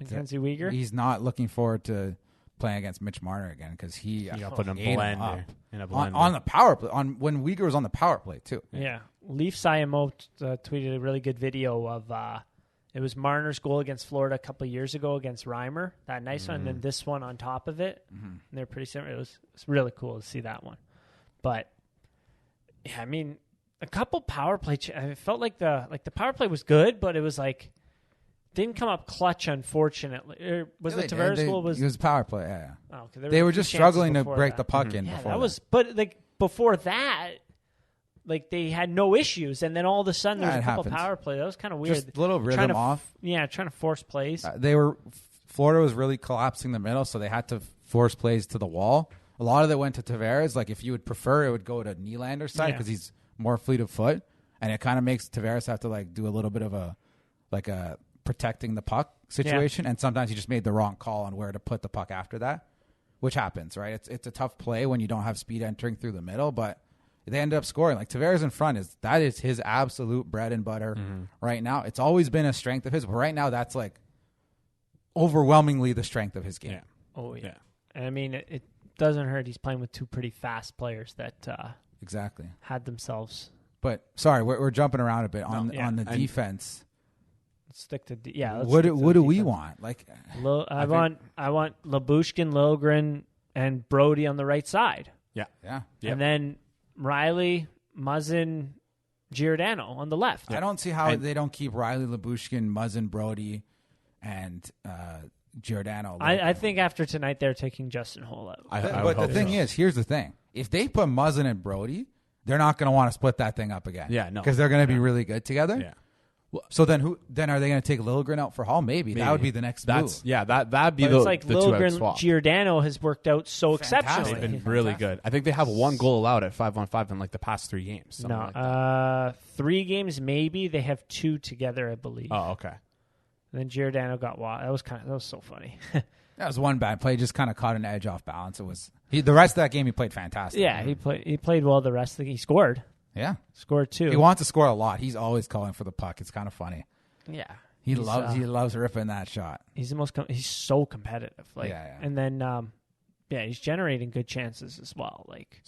Weegar? He's not looking forward to playing against Mitch Marner again because he put him in a blender. On the power play, when Weegar was on the power play, too. Yeah. Leafs IMO tweeted a really good video of it was Marner's goal against Florida a couple of years ago against Reimer, that nice one, and then this one on top of it. And they're pretty similar. It's really cool to see that one. But yeah, I mean, a couple power play. I felt like the power play was good, but it was like didn't come up clutch. Unfortunately, or was the Tavares goal? It was power play. Yeah. Oh, okay, they were just struggling to break the puck in. Yeah, before that was. But like before that, like they had no issues, and then all of a sudden there's a couple power play. That was kind of weird. Just a little rhythm off. Trying to force plays. Florida was really collapsing the middle, so they had to force plays to the wall. A lot of it went to Tavares. Like if you would prefer, it would go to Nylander's side because he's more fleet of foot, and it kind of makes Tavares have to like do a little bit of a protecting the puck situation. And sometimes he just made the wrong call on where to put the puck after that, which happens, right? It's a tough play when you don't have speed entering through the middle, but they ended up scoring. Like Tavares in front is his absolute bread and butter right now. It's always been a strength of his, but right now that's like overwhelmingly the strength of his game. Yeah. Oh yeah. And I mean, it doesn't hurt. He's playing with two pretty fast players that exactly had themselves. But sorry, we're jumping around a bit on the defense. Let's stick to what do we want? Like I want Lyubushkin, Liljegren, and Brody on the right side. Yeah. And then Riley, Muzzin, Giordano on the left. I don't see how they don't keep Riley, Lyubushkin, Muzzin, Brody, and Giordano. I think after tonight they're taking Justin Holl out. But the thing is, here's the thing: if they put Muzzin and Brody, they're not going to want to split that thing up again. Yeah, no, because they're going to be really good together. Yeah. Well, so then are they going to take Liljegren out for Hall? Maybe that would be the next move. Yeah, that'd be the Liljegren, swap. Giordano has worked out so exceptionally. They've been really good. I think they have one goal allowed at 5-on-5 in like the past 3 games. No, like 3 games maybe. They have 2 together, I believe. Oh, okay. And then Giordano got wild. That was so funny. That was one bad play. Just kind of caught an edge off balance. It was the rest of that game. He played fantastic. Yeah, he played well. The rest of the game, he scored. Yeah, scored 2. He wants to score a lot. He's always calling for the puck. It's kind of funny. Yeah, he loves ripping that shot. He's he's so competitive. Like, and then he's generating good chances as well. Like,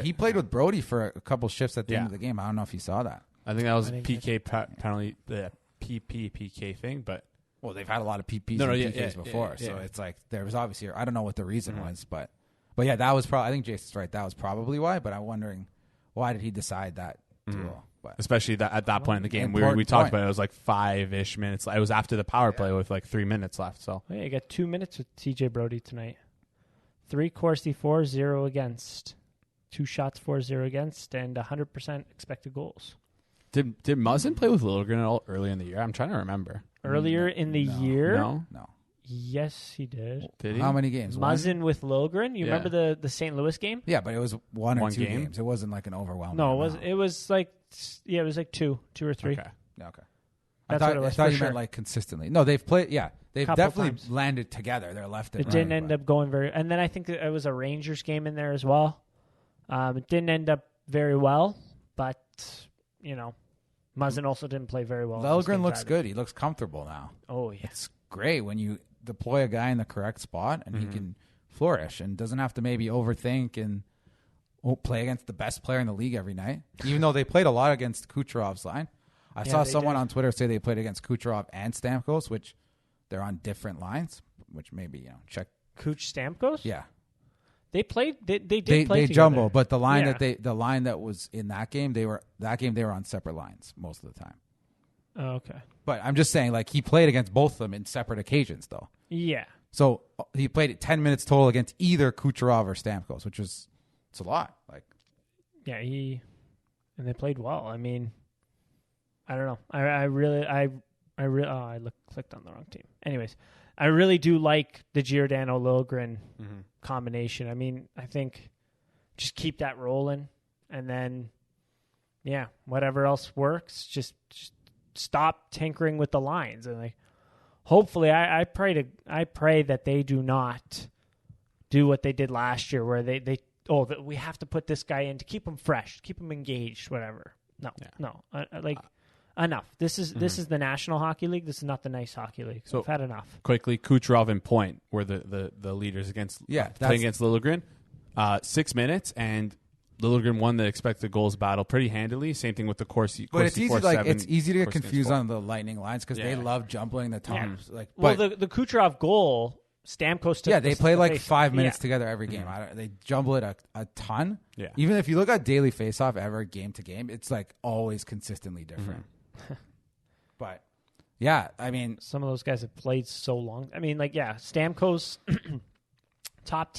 he played with Brody for a couple shifts at the end of the game. I don't know if you saw that. I think that was PK penalty, the PK thing, but. Well, they've had a lot of PPs and PKs before, so it's like there was obviously I don't know what the reason was, but yeah, that was probably I think Jason's right. That was probably why, but I'm wondering why did he decide that duel? But especially at that point in the game, we talked about it. It was like 5-ish minutes. It was after the power play with like 3 minutes left. So you got 2 minutes with TJ Brody tonight. 3 Corsi for, 0 against, 2 shots for, 0 against, and 100% expected goals. Did Muzzin play with Liljegren at all early in the year? I'm trying to remember. Earlier in the year? No. Yes, he did. Did he? How many games? Muzzin with Liljegren. You remember the St. Louis game? Yeah, but it was one or 2 games. It wasn't like an overwhelming. No, amount. it was like 2 or 3. Okay. Yeah, okay. That's what it was. I thought you sure. meant like consistently. No, they've played. Yeah, they've Couple definitely times. landed together. They're left. And it didn't end up going very. And then I think it was a Rangers game in there as well. It didn't end up very well, but Muzzin also didn't play very well. Liljegren looks good. He looks comfortable now. Oh, yeah. It's great when you deploy a guy in the correct spot and he can flourish and doesn't have to maybe overthink and play against the best player in the league every night, even though they played a lot against Kucherov's line. I saw someone on Twitter say they played against Kucherov and Stamkos, which they're on different lines, which maybe, check. Kuch Stamkos? Yeah. They played. They did play They together. jumble, but the line that was in that game, they were on separate lines most of the time. Oh, okay. But I'm just saying, like, he played against both of them in separate occasions, though. Yeah. So he played 10 minutes total against either Kucherov or Stamkos, which is it's a lot. Like, yeah, and they played well. I mean, I don't know. I clicked on the wrong team. Anyways, I really do like the Giordano Liljegren combination. I mean, I think just keep that rolling, and then whatever else works, just stop tinkering with the lines, and like hopefully, I pray that they do not do what they did last year, where that we have to put this guy in to keep him fresh, keep him engaged, whatever. No, enough. This is the National Hockey League. This is not the nice hockey league. So I've had enough. Quickly, Kucherov and Point were the leaders against playing against Liljegren. 6 minutes, and Liljegren won the expected goals battle pretty handily. Same thing with the Corsi. But it's easy to get confused on the Lightning lines because they love jumbling the tops. Yeah. The Kucherov goal Stamkos took they play like 5 minutes Yeah. together every game. They jumble it a ton. Yeah. Even if you look at daily faceoff ever game to game, it's like always consistently different. But yeah, I mean, Some of those guys have played so long. I mean, like, yeah, Stamkos, top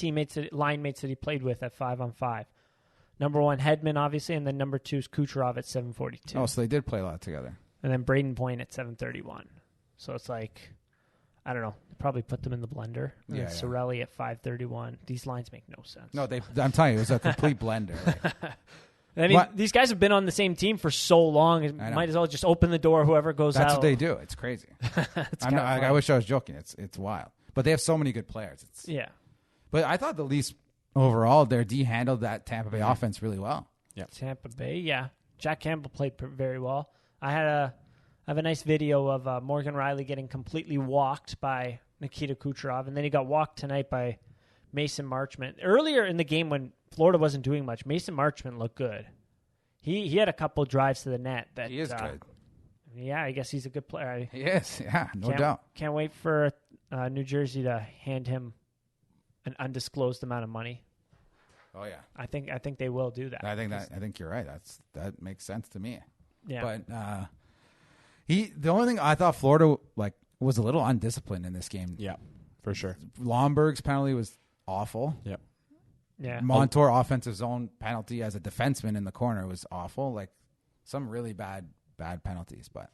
line mates that he played with at 5-on-5. Number 1, Hedman, obviously, and then number 2 is Kucherov at 742. oh, so they did play a lot together. And then Braden Point at 731. So it's like, I don't know, probably put them in the blender. And Yeah, then yeah. Cirelli at 531. These lines make no sense. No, I'm telling you, it was a complete blender. Like, I mean, What? these guys have been on the same team for so long. It I know. might as well just open the door, whoever goes that's out. what they do. It's crazy. I'm not, I wish I was joking. It's wild. But they have so many good players. Yeah. But I thought the Leafs overall, their D handled that Tampa Bay offense really well. Tampa Bay, yeah. Jack Campbell played very well. I have a nice video of Morgan Riley getting completely walked by Nikita Kucherov, and then he got walked tonight by Mason Marchment. Earlier in the game when Florida wasn't doing much, Mason Marchment looked good. He had a couple drives to the net. That He is good. Yeah, I guess he's a good player. He is, yeah, no doubt. Can't wait for New Jersey to hand him an undisclosed amount of money. Oh yeah, I think they will do that. I think you're right. That makes sense to me. Yeah. But the only thing I thought Florida was a little undisciplined in this game. Yeah, for sure. Lomberg's penalty was awful. Yep. Yeah. Montour offensive zone penalty as a defenseman in the corner was awful. Like some really bad penalties. But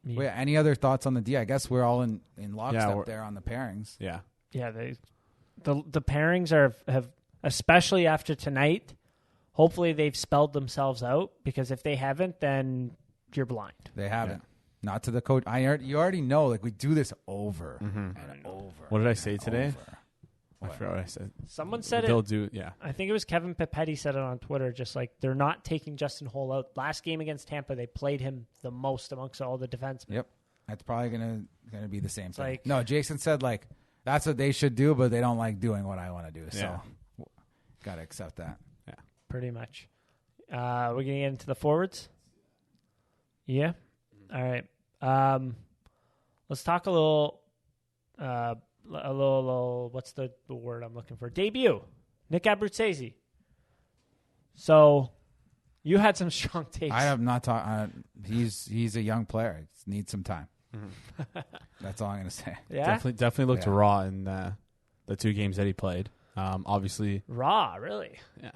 Well, yeah, any other thoughts on the D? I guess we're all in lockstep there on the pairings. Yeah. Yeah, the pairings have especially after tonight. Hopefully they've spelled themselves out, because if they haven't, then you're blind. They haven't. Not to the coach. You already know. Like we do this over and over. What did I say today? over. I forgot what I said. Someone said They'll it. do, yeah. I think it was Kevin Papetti said it on Twitter. Just like they're not taking Justin Holl out. Last game against Tampa, they played him the most amongst all the defensemen. Yep, that's probably gonna be the same thing. like- No, Jason said like that's what they should do, but they don't like doing what I want to do. So gotta accept that. Yeah. Pretty much. We're gonna get into the forwards. Yeah. All right. Let's talk a little. What's the word I'm looking for? Debut. Nick Abruseze. So, you had some strong takes. I have not talked. He's a young player. He needs some time. That's all I'm gonna say. Yeah. Definitely looked Yeah. raw in the 2 games that he played. Obviously, Raw, really. yeah.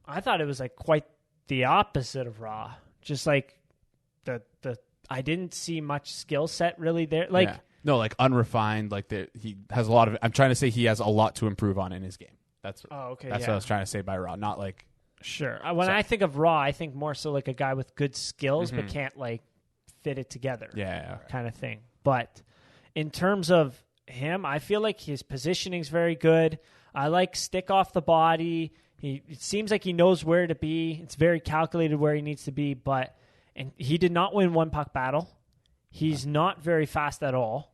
I thought it was like quite the opposite of raw. Just like the I didn't see much skill set really there. Like. Yeah. No, like unrefined. Like he has a lot of. I'm trying to say he has a lot to improve on in his game. That's okay. That's what I was trying to say by raw. Not like Sure. When I think of raw, I think more so like a guy with good skills but can't like fit it together. yeah. Kind of thing. But in terms of him, I feel like his positioning is very good. I like stick off the body. It seems like he knows where to be. It's very calculated where he needs to be. And he did not win one puck battle. He's not very fast at all.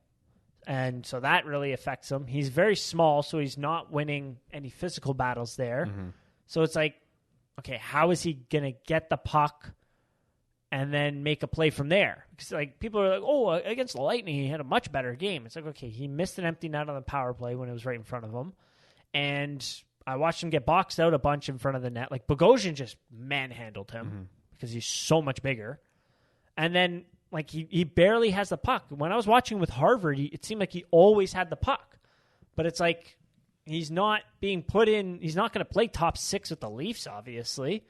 And so that really affects him. He's very small, so he's not winning any physical battles there. So it's like, okay, how is he going to get the puck and then make a play from there? Because like people are like, oh, against the Lightning, he had a much better game. It's like, okay, he missed an empty net on the power play when it was right in front of him. And I watched him get boxed out a bunch in front of the net. Like Bogosian just manhandled him because he's so much bigger. And then like he barely has the puck. When I was watching with Harvard, it seemed like he always had the puck. But it's like he's not being put in. He's not going to play top 6 with the Leafs, obviously.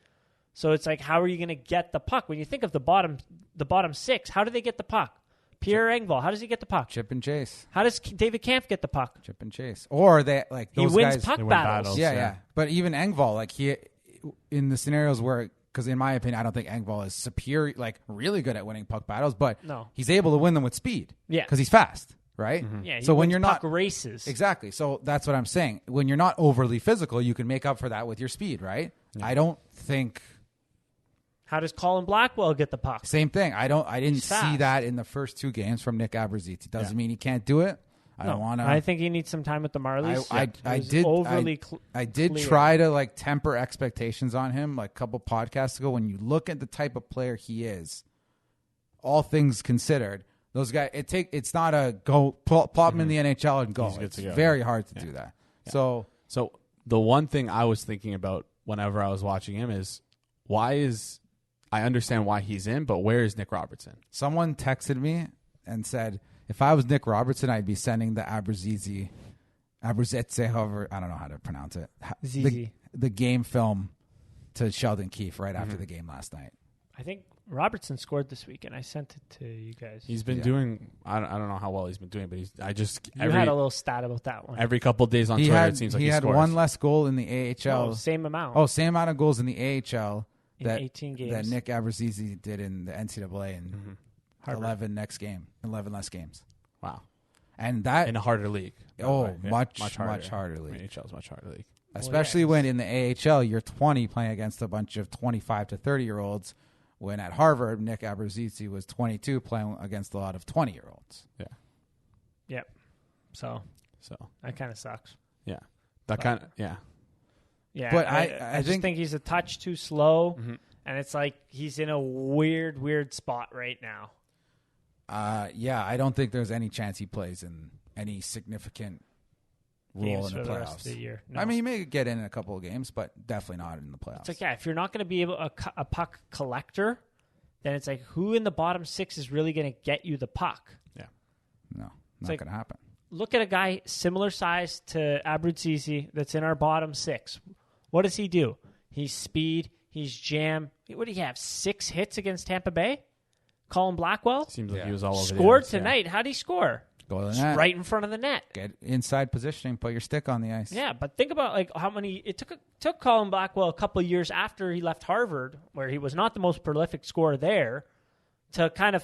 So it's like, how are you going to get the puck? When you think of the bottom 6, how do they get the puck? Pierre Engvall, how does he get the puck? Chip and chase. How does David Kampf get the puck? Chip and chase. Or they like those He wins guys. puck win battles. battles. Yeah. But even Engvall, like he in the scenarios where, because in my opinion, I don't think Engvall is superior, like really good at winning puck battles, but No. he's able to win them with speed. Yeah. Because he's fast, right? Yeah, he So when wins you're puck not races. exactly, so that's what I'm saying. When you're not overly physical, you can make up for that with your speed, right? I don't think. How does Colin Blackwell get the puck? Same thing. I didn't He's see fast. that in the first 2 games from Nick Abruzzi. Doesn't mean he can't do it. I don't want to. I think he needs some time with the Marlies. I It was did overly I did clear. try to like temper expectations on him like a couple podcasts ago. When you look at the type of player he is, all things considered, Those guys, it's not a go plop him in the NHL and go. He's good It's to go. very hard to do that. Yeah. So the one thing I was thinking about whenever I was watching him is I understand why he's in, but where is Nick Robertson? someone texted me and said, if I was Nick Robertson, I'd be sending the Abruseze, however, I don't know how to pronounce it. The game film to Sheldon Keefe right after the game last night. I think Robertson scored this week, and I sent it to you guys. He's been doing. I don't know how well he's been doing, but you had a little stat about that one. Every couple of days on Twitter, it seems like he had scores. one less goal in the AHL. Same amount. Oh, same amount of goals in the AHL in 18 games that Nick Abruseze did in the NCAA in 11 less games. Wow. And that in a harder league. Much harder league. AHL is much harder league. Especially when in the AHL you're 20 playing against a bunch of 25 to 30-year-olds. When at Harvard, Nick Abruseze was 22 playing against a lot of 20-year-olds. Yeah. Yep. So that kind of sucks. Yeah. Yeah. Yeah. But I just think he's a touch too slow, and it's like he's in a weird spot right now. I don't think there's any chance he plays in any significant role Games in the for playoffs. the rest of the year. No. I mean, he may get in a couple of games, but definitely not in the playoffs. It's like, if you're not going to be able a puck collector, then it's like, who in the bottom six is really going to get you the puck? Yeah. No, not going to happen. Look at a guy similar size to Abruseze that's in our bottom six. What does he do? He's speed. He's jam. What do you have? 6 hits against Tampa Bay? Colin Blackwell? Seems like he was all over Scored the tonight. How'd he score? Go to the net. Right in front of the net. Get inside positioning. Put your stick on the ice. Yeah, but think about how many it took Colin Blackwell a couple of years after he left Harvard, where he was not the most prolific scorer there, to kind of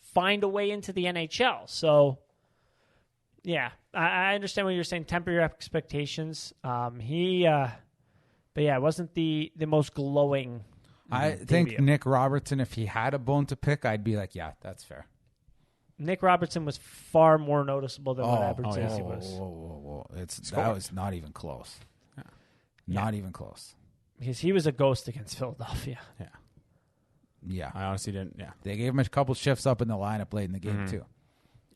find a way into the NHL. So, yeah, I understand what you're saying. Temper your expectations. But yeah, it wasn't the most glowing. I think Nick Robertson, if he had a bone to pick, I'd be like, yeah, that's fair. Nick Robertson was far more noticeable than what Abruseze was. Whoa. That was not even close. Yeah. Not even close. Because he was a ghost against Philadelphia. Yeah. I honestly didn't. Yeah. They gave him a couple shifts up in the lineup late in the game, too.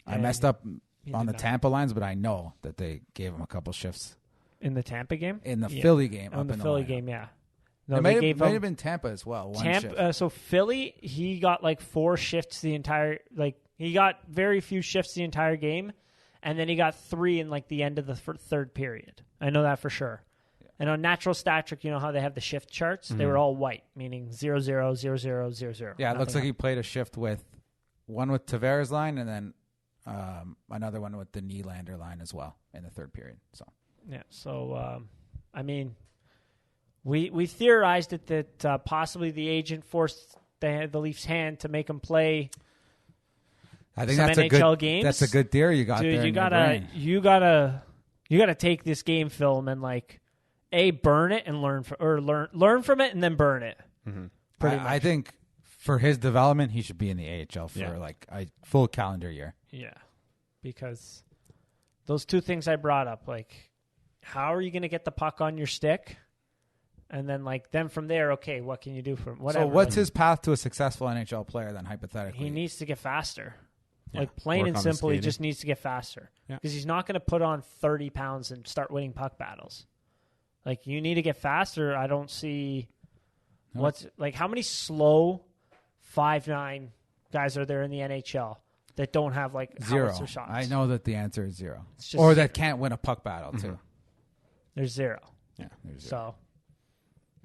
I messed up on the Tampa lines, but I know that they gave him a couple shifts. In the Tampa game? In the Philly game. On the Philly game, yeah. No, it might have been Tampa as well. So Philly, he got 4 shifts the entire he got very few shifts the entire game, and then he got 3 in the end of the third period. I know that for sure. Yeah. And on Natural Stat Trick, you know how they have the shift charts? They were all white, meaning 0-0, 0-0, 0-0. Yeah, it looks like he played a shift with one with Tavares line and then another one with the Nylander line as well in the third period. So I mean, we theorized it that possibly the agent forced the Leafs' hand to make him play. I think some NHL games. That's a good theory you got there. You gotta take this game film and burn it and learn from it and then burn it. Mm-hmm. I think for his development, he should be in the AHL for a full calendar year. Yeah, because those two things I brought up, how are you going to get the puck on your stick? And then, then from there, okay, what can you do for him? Whatever. So what's his path to a successful NHL player then, hypothetically? He needs to get faster. Yeah. Plain and simple, he just needs to get faster. Because he's not going to put on 30 pounds and start winning puck battles. You need to get faster. I don't see how many slow 5'9" guys are there in the NHL that don't have, zero shots? I know that the answer is zero. Or that can't win a puck battle, too. There's zero. Yeah. There's zero.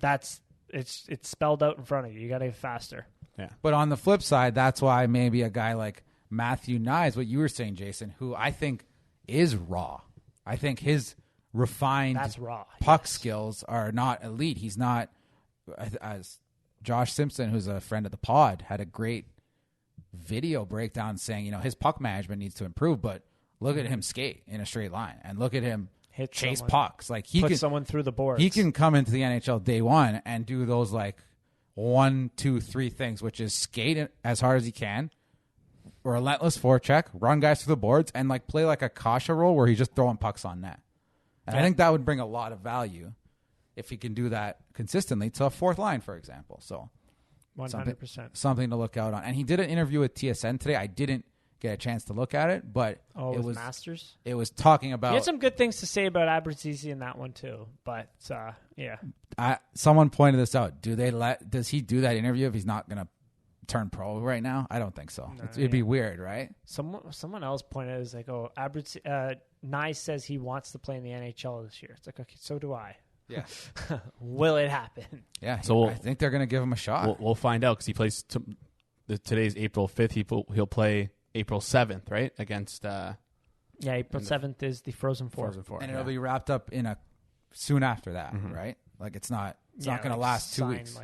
So it's spelled out in front of you. You got to get faster. Yeah. But on the flip side, that's why maybe a guy like Matthew Nyes, what you were saying, Jason, who I think is raw. I think his refined puck skills are not elite. He's not, as Josh Simpson, who's a friend of the pod, had a great video breakdown saying, his puck management needs to improve, but look at him skate in a straight line and look at him chase pucks. He put can someone through the boards. He can come into the NHL day one and do those 1, 2, 3 things, which is skate as hard as he can, relentless forecheck, run guys through the boards, and play a Kasha role where he's just throwing pucks on net. And I think that would bring a lot of value if he can do that consistently to a fourth line, for example. So 100%. Something to look out on. And he did an interview with TSN today. I didn't get a chance to look at it, but it was Masters. It was talking about. He had some good things to say about Abruseze in that one too, but yeah. Someone pointed this out. Does he do that interview if he's not going to turn pro right now? I don't think so. No, It'd be weird, right? Someone else pointed out, is like, Nye says he wants to play in the NHL this year. It's like, okay, so do I. Yeah. Will it happen? Yeah. So I think they're going to give him a shot. We'll find out because he plays. Today's April 5th. He'll play April 7th, right? Against. April 7th is the Frozen Four. And it'll be wrapped up soon after that, right? Like it's not going to last 2 weeks.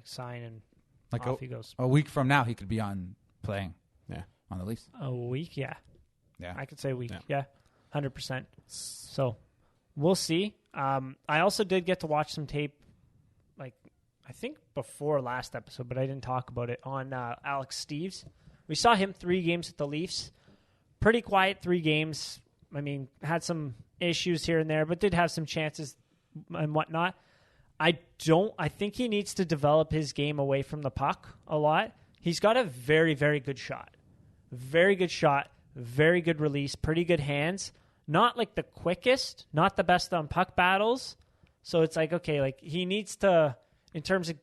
Sign and like off he goes. A week from now, he could be playing. Yeah. On the Leafs. A week, yeah. Yeah. I could say a week. Yeah. 100%. So we'll see. I also did get to watch some tape, like I think before last episode, but I didn't talk about it, on Alex Steeves. We saw him 3 games with the Leafs. Pretty quiet 3 games. I mean, had some issues here and there, but did have some chances and whatnot. I think he needs to develop his game away from the puck a lot. He's got a very, very good shot. Very good shot. Very good release. Pretty good hands. Not like the quickest. Not the best on puck battles. So it's like, okay, like he needs to, in terms of,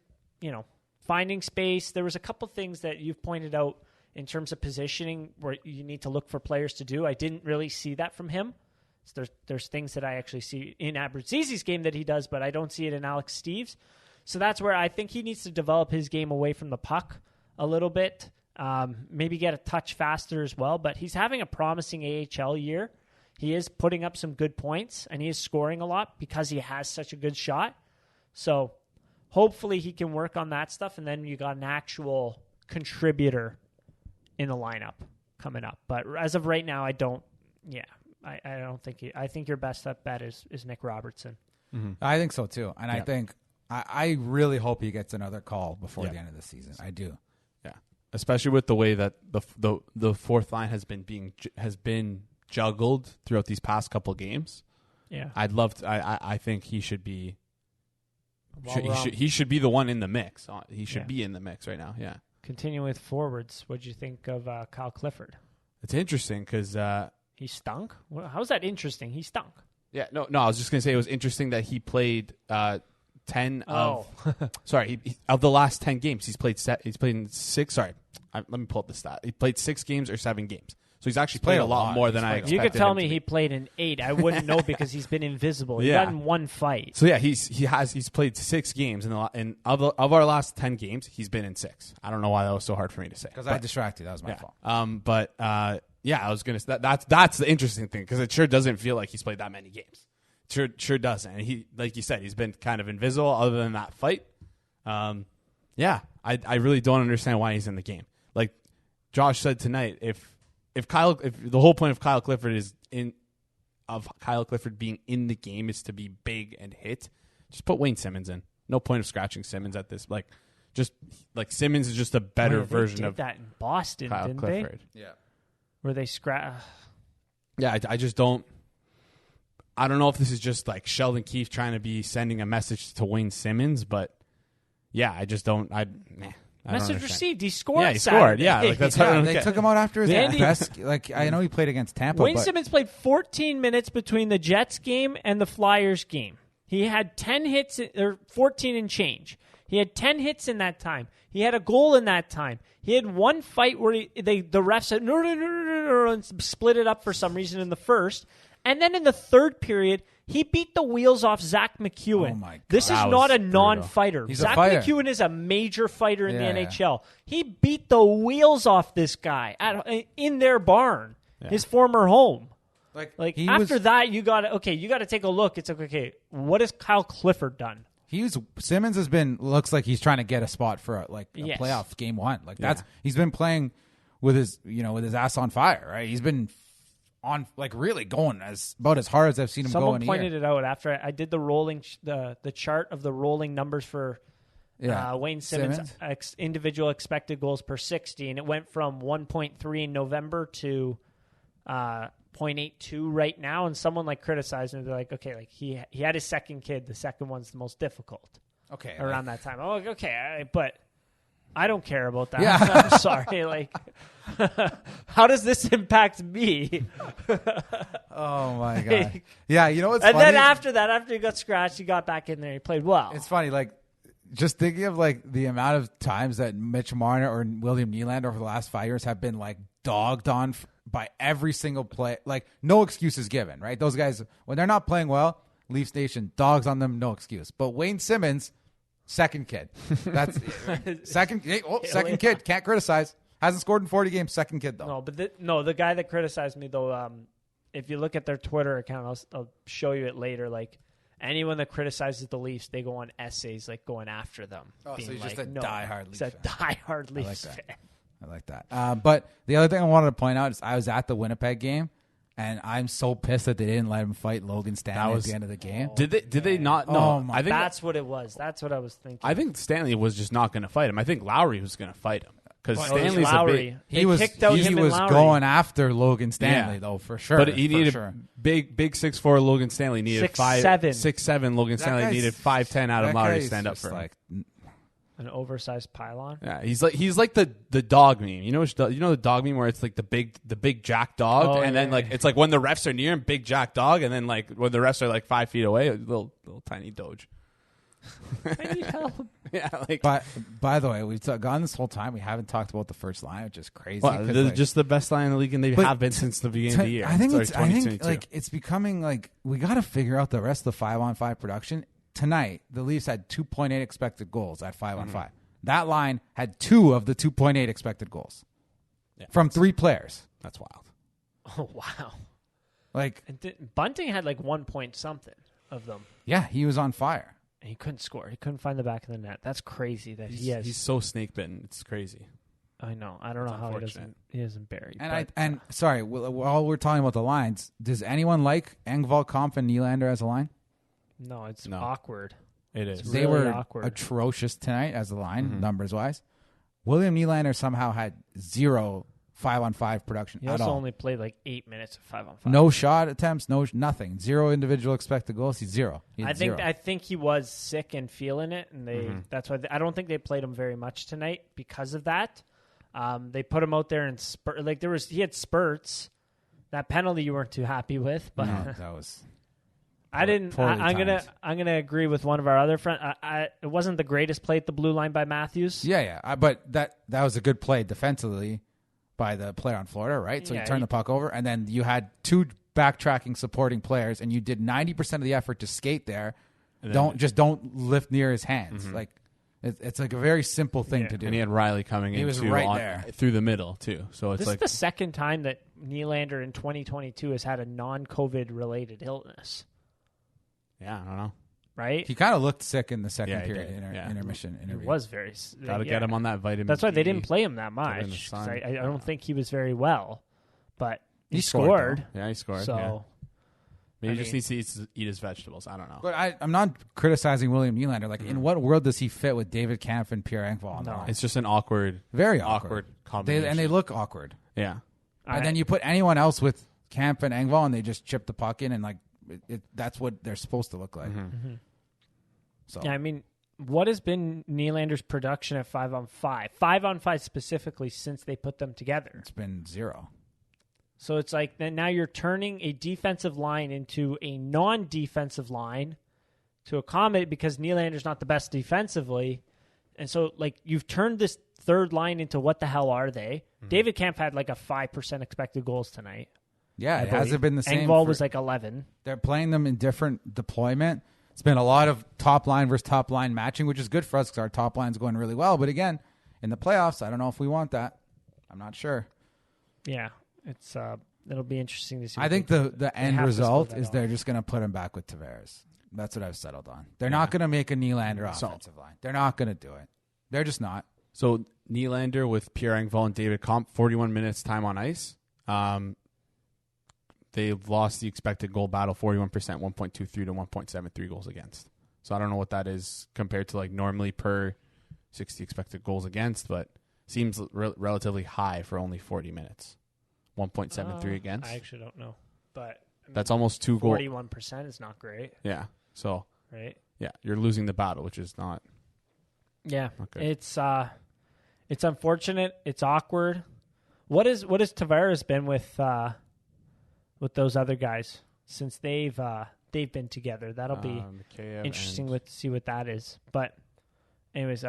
finding space. There was a couple things that you've pointed out in terms of positioning where you need to look for players to do. I didn't really see that from him. So there's things that I actually see in Abruzese's game that he does, but I don't see it in Alex Steeves. So that's where I think he needs to develop his game away from the puck a little bit. Maybe get a touch faster as well. But he's having a promising AHL year. He is putting up some good points, and he is scoring a lot because he has such a good shot. So hopefully he can work on that stuff, and then you got an actual contributor in the lineup coming up. But as of right now, I don't think I think your best bet is Nick Robertson. Mm-hmm. I think so too, and I think I really hope he gets another call before the end of the season. I do. Yeah, especially with the way that the fourth line has been juggled throughout these past couple games. Yeah, I'd love to. I think he should be. He should be the one in the mix. He should be in the mix right now. Yeah. Continuing with forwards, what do you think of Kyle Clifford? It's interesting because he stunk. How's that interesting? He stunk. Yeah, no. I was just gonna say it was interesting that he played 10 of. Sorry, of the last 10 games, he's played. He's played in 6. Sorry, let me pull up the stat. He played 6 games or 7 games. So he's actually played a lot more than I expected. You could tell me he played in 8. I wouldn't know because he's been invisible. He got in 1 fight. So yeah, he's played 6 games and of our last 10 games, he's been in 6. I don't know why that was so hard for me to say. Because I distracted. That was my fault. I was gonna say that's the interesting thing because it sure doesn't feel like he's played that many games. Sure doesn't. And he, like you said, he's been kind of invisible other than that fight. I really don't understand why he's in the game. Like Josh said tonight, if the whole point of Kyle Clifford being in the game is to be big and hit, just put Wayne Simmons in. No point of scratching Simmons at this. Simmons is just a better version of that in Boston, Kyle didn't Clifford. They? Yeah. Where they scratch. Yeah, I just don't. I don't know if this is just like Sheldon Keefe trying to be sending a message to Wayne Simmons, but yeah, I just don't. Message received. He scored. Yeah, he scored. Yeah, that's how they took him out after his best. Like I know he played against Tampa. Wayne Simmons played 14 minutes between the Jets game and the Flyers game. He had 10 hits or 14 and change. He had 10 hits in that time. He had a goal in that time. He had 1 fight where the refs said no, and split it up for some reason in the first. And then in the third period, he beat the wheels off Zach McEwen. Oh my God. This is not a non-fighter. Zach McEwen is a major fighter in the NHL. He beat the wheels off this guy in their barn, his former home. Like after that, you got to take a look. It's like, okay, what has Kyle Clifford done? Simmons looks like he's trying to get a spot for a playoff game 1. He's been playing with his ass on fire, right? He's been on really going about as hard as I've seen him go in a year. Someone pointed it out after I did the rolling the chart of the rolling numbers for Wayne Simmons. Individual expected goals per 60, and it went from 1.3 in November to 0.82 right now. And someone criticized him. They're like, okay, he had his second kid. The second one's the most difficult. Okay, around that time. Oh, okay, but I don't care about that. Yeah. I'm sorry. Like, how does this impact me? Oh my god. Yeah, you know what's And funny? then after that, after he got scratched, he got back in there. He played well. It's funny, like just thinking of like the amount of times that Mitch Marner or William Nylander over the last 5 years have been like dogged on by every single play. Like no excuses given, right? Those guys when they're not playing well, Leafs Nation dogs on them, no excuse. But Wayne Simmons, second kid. That's second kid. Can't criticize. Hasn't scored in 40 games. Second kid though. No, but the guy that criticized me though, if you look at their Twitter account, I'll show you it later. Like anyone that criticizes the Leafs, they go on essays like going after them. Oh, so he's like, just a diehard Leafs fan. He's a diehard Leafs fan. I like that. But the other thing I wanted to point out is I was at the Winnipeg game, and I'm so pissed that they didn't let him fight Logan Stanley at the end of the game. Did they not? No, I think That's what it was. That's what I was thinking. I think Stanley was just not going to fight him. I think Lowry was going to fight him because Stanley's Lowry. a big. He was going after Logan Stanley though for sure. But he needed big 6'4" Logan Stanley needed 6'7" Logan Stanley needed 5'10" out of Lowry to stand up for him. Like, an oversized pylon. Yeah, he's like the dog meme. You know the dog meme where it's like the big jack dog, and then like it's like when the refs are near him, big jack dog, and then like when the refs are like 5 feet away, a little tiny doge. I need help. Yeah, like. But by the way, we've gone this whole time. We haven't talked about the first line, which is crazy. Well, they're just the best line in the league, and they have been since the beginning of the year. I think like it's becoming like we got to figure out the rest of the 5-on-5 production. Tonight, the Leafs had 2.8 expected goals at 5-on-5. That line had 2 of the 2.8 expected goals from 3 players. That's wild. Oh wow! Like Bunting had like 1 point something of them. Yeah, he was on fire. And he couldn't score. He couldn't find the back of the net. That's crazy. That he's so snake bitten. It's crazy. I know. I don't know how he doesn't bury. And sorry, while we're talking about the lines, does anyone like Engvall, Kampf, and Nylander as a line? No, it's awkward. It is. They really were awkward. atrocious tonight as a line, numbers wise. William Nylander somehow had 0 5-on-5 production He at also all. only played like 8 minutes of 5-on-5. No shot attempts, nothing. 0 individual expected goals. He's 0. I think he was sick and feeling it, and that's why I don't think they played him very much tonight because of that. They put him out there and he had spurts. That penalty you weren't too happy with, but no, that was. I'm gonna agree with one of our other friends. It wasn't the greatest play at the blue line by Matthews. Yeah. But that was a good play defensively by the player on Florida, right? So you turned the puck over, and then you had 2 backtracking supporting players, and you did 90% of the effort to skate there. Don't lift near his hands. Like it's like a very simple thing to do. And he had Riley coming in. He was right there through the middle too. So it's this is the second time that Nylander in 2022 has had a non-COVID related illness. Yeah, I don't know. Right? He kind of looked sick in the second period intermission It interview. was very. Got to get him on that vitamin. That's why D. they didn't play him that much. I don't think he was very well, but he scored. scored. Yeah, he scored. So maybe he just needs to eat his vegetables. I don't know. But I'm not criticizing William Nylander. Like, in what world does he fit with David Kampf and Pierre Engvall? No. It's just an awkward, very awkward combination. they look awkward. Yeah. And then you put anyone else with Kampf and Engvall, and they just chip the puck in, and like that's what they're supposed to look like. So yeah, I mean, what has been Nylander's production at 5-on-5? 5-on-5 specifically since they put them together. It's been 0. So it's like now you're turning a defensive line into a non-defensive line to accommodate because Nylander's not the best defensively. And so like you've turned this third line into what the hell are they? David Kampf had like a 5% expected goals tonight. Yeah, it hasn't been the same. Engvall was like 11. They're playing them in different deployment. It's been a lot of top line versus top line matching, which is good for us because our top line's going really well. But again, in the playoffs, I don't know if we want that. I'm not sure. Yeah, it's it'll be interesting to see. I think the end result is they're just going to put him back with Tavares. That's what I've settled on. They're not going to make a Nylander offensive line. They're not going to do it. They're just not. So Nylander with Pierre Engvall and David Kampf, 41 minutes time on ice. They've lost the expected goal battle 41%, 1.23 to 1.73 goals against. So I don't know what that is compared to like normally per 60 expected goals against, but seems relatively high for only 40 minutes. 1.73 against. I actually don't know, but I mean, that's almost 2 goals. 41% is not great. Yeah. So right. Yeah, you're losing the battle, which is not. Yeah, good. it's It's unfortunate. It's awkward. What has Tavares been with those other guys since they've been together? That'll be interesting to see what that is. But anyways,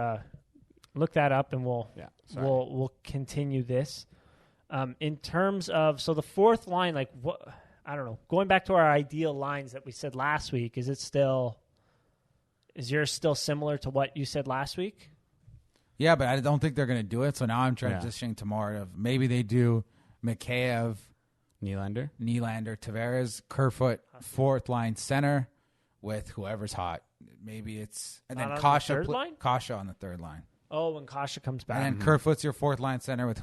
look that up and we'll continue this. In terms of the fourth line, like what I don't know. Going back to our ideal lines that we said last week, is yours still similar to what you said last week? Yeah, but I don't think they're going to do it. So now I'm transitioning tomorrow of maybe they do Mikheyev, Nylander, Tavares, Kerfoot, fourth line center with whoever's hot. Maybe it's and Not then on Kasha, the third line? Kasha on the third line. Oh, when Kasha comes back. And then Kerfoot's your fourth line center with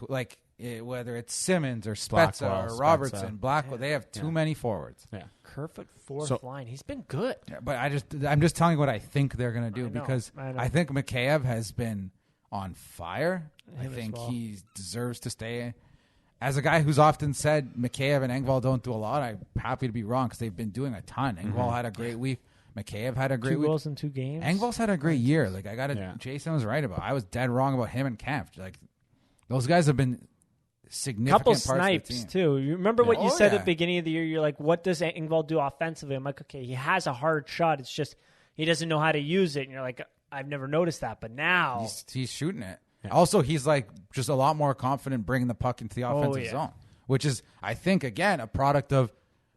whether it's Simmons or Spezza or Robertson, Blackwell. They have too many forwards. Yeah. Kerfoot fourth line. He's been good. Yeah, but I'm just telling you what I think they're going to do because I think Mikheyev has been on fire. I think he deserves to stay. As a guy who's often said Mikheyev and Engvall don't do a lot, I'm happy to be wrong because they've been doing a ton. Engvall had a great week. Mikheyev had a great week. 2 goals in 2 games. Engvall's had a great year. Like Jason was right about. I was dead wrong about him and Kemp. Like those guys have been significant couple parts snipes of the team. too. You remember what you said at the beginning of the year? You're like, what does Engvall do offensively? I'm like, okay, he has a hard shot. It's just he doesn't know how to use it. And you're like, I've never noticed that, but now he's shooting it. Yeah. Also, he's like just a lot more confident bringing the puck into the offensive zone, which is, I think, again, a product of,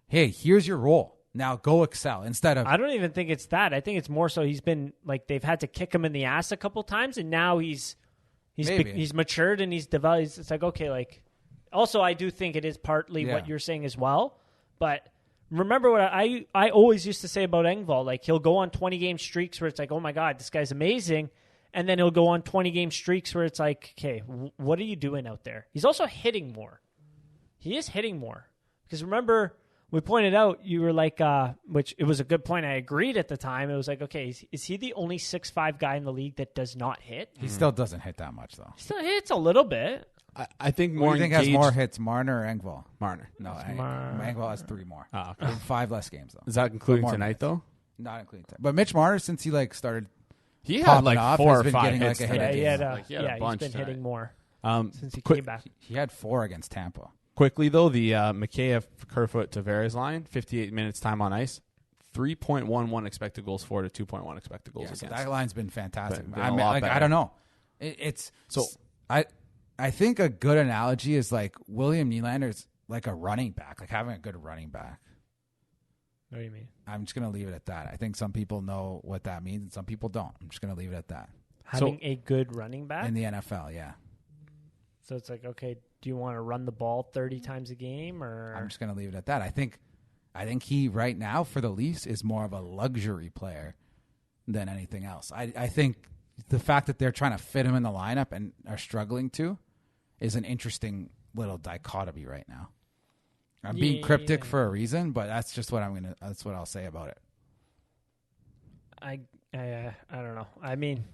hey, here's your role. Now go excel instead of. I don't even think it's that. I think it's more so he's been like they've had to kick him in the ass a couple times, and now he's matured and he's developed. It's like, okay, like. Also, I do think it is partly what you're saying as well, but. Remember what I always used to say about Engvall, like he'll go on 20-game streaks where it's like, oh my God, this guy's amazing, and then he'll go on 20-game streaks where it's like, okay, what are you doing out there? He's also hitting more. He is hitting more. Because remember, we pointed out, you were like, which it was a good point, I agreed at the time, it was like, okay, is he the only 6'5" guy in the league that does not hit? He still doesn't hit that much, though. He still hits a little bit. I think Who more. do you think has more hits, Marner or Engvall? Marner. No, Engvall has 3 more. Oh, okay. 5 less games though. Is that including tonight though? Not including tonight. But Mitch Marner, since he started, he had like off, 4 has or been 5 getting hits. Like a hit He had a bunch he's been hitting more since he quick, came back. He had 4 against Tampa. Quickly though, the Mikheyev, Kerfoot, Tavares line, 58 minutes time on ice. 3.11 expected goals for to 2.1 expected goals against. So that line's been fantastic. I don't know. I think a good analogy is like William Nylander's like a running back, like having a good running back. What do you mean? I'm just going to leave it at that. I think some people know what that means and some people don't. I'm just going to leave it at that. Having a good running back? In the NFL, yeah. So it's like, okay, do you want to run the ball 30 times a game? Or I'm just going to leave it at that. I think he right now for the Leafs is more of a luxury player than anything else. I think the fact that they're trying to fit him in the lineup and are struggling to is an interesting little dichotomy right now. I'm being cryptic for a reason, but that's just what that's what I'll say about it. I don't know. I mean,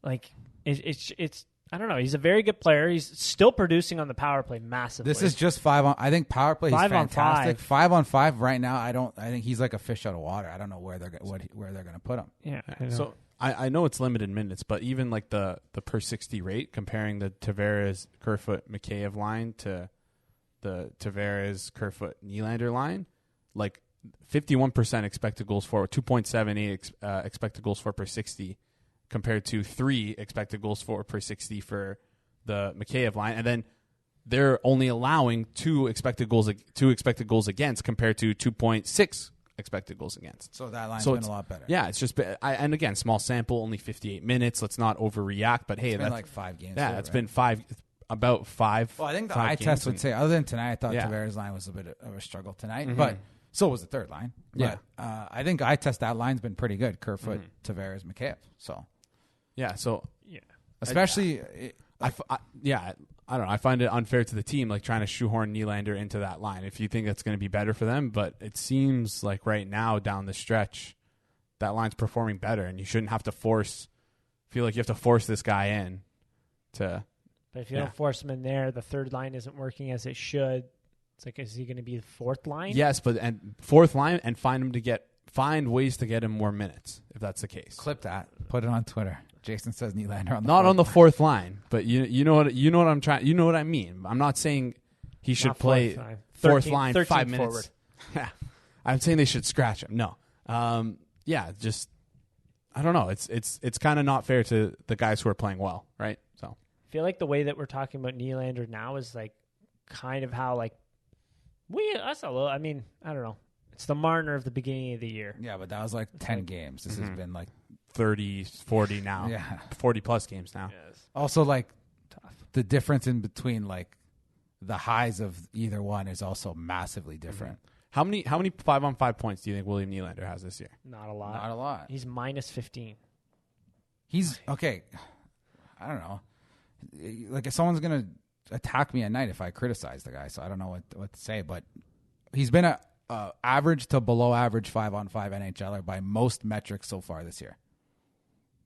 like it's I don't know. He's a very good player. He's still producing on the power play massively. This is just 5 on. I think power play is fantastic. 5 on 5 right now. I think he's like a fish out of water. I don't know where they're going to put him. Yeah. So I know it's limited minutes, but even like the per 60 rate comparing the Tavares, Kerfoot, Mikheyev line to the Tavares, Kerfoot, Nylander line, like 51% expected goals for, 2.78 expected goals for per 60, compared to 3 expected goals for per 60 for the Mikheyev line, and then they're only allowing 2 expected goals against compared to 2.6 expected goals against. So that line's been a lot better. Yeah, it's just and again, small sample, only 58 minutes. Let's not overreact, but hey, it's been like 5 games. Yeah, it's been 5. About 5. Well, I think the eye test would say, other than tonight, I thought Tavares' line was a bit of a struggle tonight, but so was the third line. Yeah, but, I think eye test that line's been pretty good. Kerfoot, Tavares, Mikheyev. So especially I don't know. I find it unfair to the team, like trying to shoehorn Nylander into that line. If you think that's going to be better for them, but it seems like right now down the stretch, that line's performing better, and you shouldn't have to feel like you have to force this guy in to. But if you don't force him in there, the third line isn't working as it should. It's like, is he going to be the fourth line? Yes, and fourth line, and find ways to get him more minutes if that's the case. Clip that, put it on Twitter. Jason says Nylander on the not fourth on the line. fourth line, but you know what I'm trying. You know what I mean. I'm not saying he should Not play fourth line 13 5 minutes. forward. Yeah, I'm saying they should scratch him. No, yeah, just I don't know. It's kind of not fair to the guys who are playing well, right? So I feel like the way that we're talking about Nylander now is like kind of how like us a little. I mean, I don't know. It's the Marner of the beginning of the year. Yeah, but that was like 10 games. This has been like 30, 40 now. Yeah. 40 plus games now. Yes. also like Tough. the difference in between like the highs of either one is also massively different. How many 5-on-5 points do you think William Nylander has this year? Not a lot. Not a lot. He's minus 15. He's okay. I don't know. Like if someone's gonna attack me at night if I criticize the guy, so I don't know what to say. But he's been a average to below average 5-on-5 NHLer by most metrics so far this year.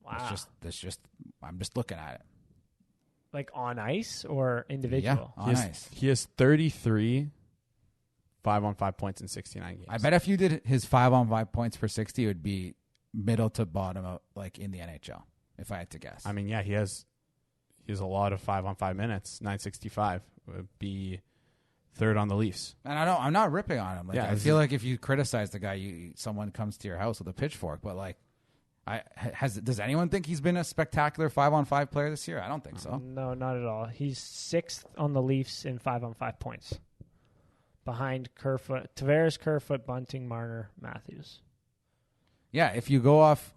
Wow. It's just I'm just looking at it. Like on ice or individual? Yeah, on ice. He has 33 5-on-5 points in 69 games. I bet if you did his 5-on-5 points per 60, it would be middle to bottom of, like in the NHL. If I had to guess. I mean, yeah, he has a lot of 5-on-5 minutes. 965 would be third on the Leafs. And I'm not ripping on him. Like Yeah, I feel like if you criticize the guy, someone comes to your house with a pitchfork. But like, does anyone think he's been a spectacular 5-on-5 player this year? I don't think so. No, not at all. He's 6th on the Leafs in 5-on-5 points. Behind Tavares, Kerfoot, Bunting, Marner, Matthews. Yeah, if you go off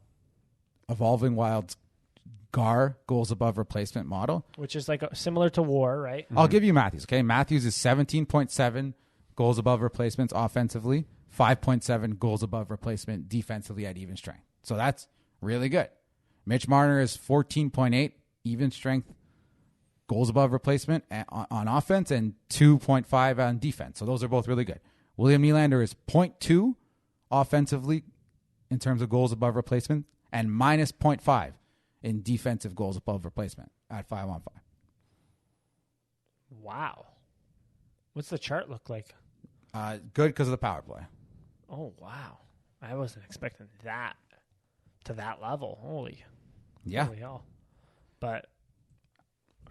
Evolving Wild's GAR, goals above replacement model, Which is like similar to WAR, right? I'll give you Matthews. Okay, Matthews is 17.7 goals above replacements offensively, 5.7 goals above replacement defensively at even strength. So that's really good. Mitch Marner is 14.8 even strength goals above replacement on offense and 2.5 on defense. So those are both really good. William Nylander is 0.2 offensively in terms of goals above replacement and minus 0.5 in defensive goals above replacement at 5-on-5. Wow. What's the chart look like? Good because of the power play. Oh, wow. I wasn't expecting that to that level. Holy hell. But,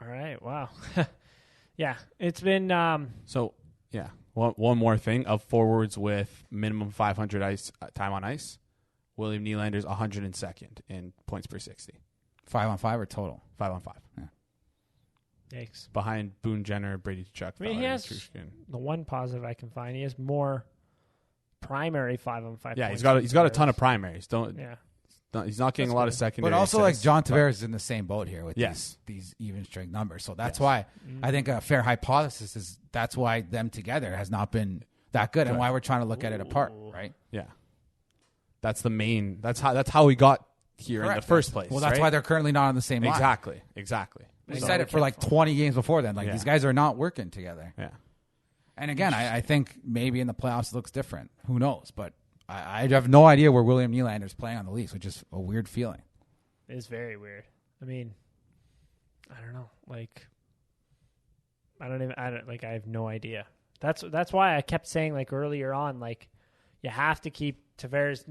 all right, wow. Yeah, it's been... So, yeah, one more thing. Of forwards with minimum 500 time on ice, William Nylander's 102nd in points per 60. 5-on-5 or total? 5-on-5. Yeah. Yikes. Behind Boone Jenner, Brady Tkachuk. I mean, he has the one positive I can find. He has more primary 5-on-5 Yeah, points he's got a ton of than primaries. Yeah. He's not getting That's a lot good. of secondary. But also, like assists, John but- Tavares is in the same boat here with Yes. these even strength numbers. So that's why I think a fair hypothesis is that's why them together has not been that good and why we're trying to look at it apart, right? Yeah, that's the main. That's how we got here in the first place. Well, that's right? why they're currently not on the same line. Exactly. We So said it for like 20 games before then. Like Yeah. these guys are not working together. Yeah. And again, I think maybe in the playoffs it looks different. Who knows? But I have no idea where William Nylander's playing on the Leafs, which is a weird feeling. It is very weird. I mean, I don't know. Like, I have no idea. That's why I kept saying, like, earlier on, like, you have to keep Tavares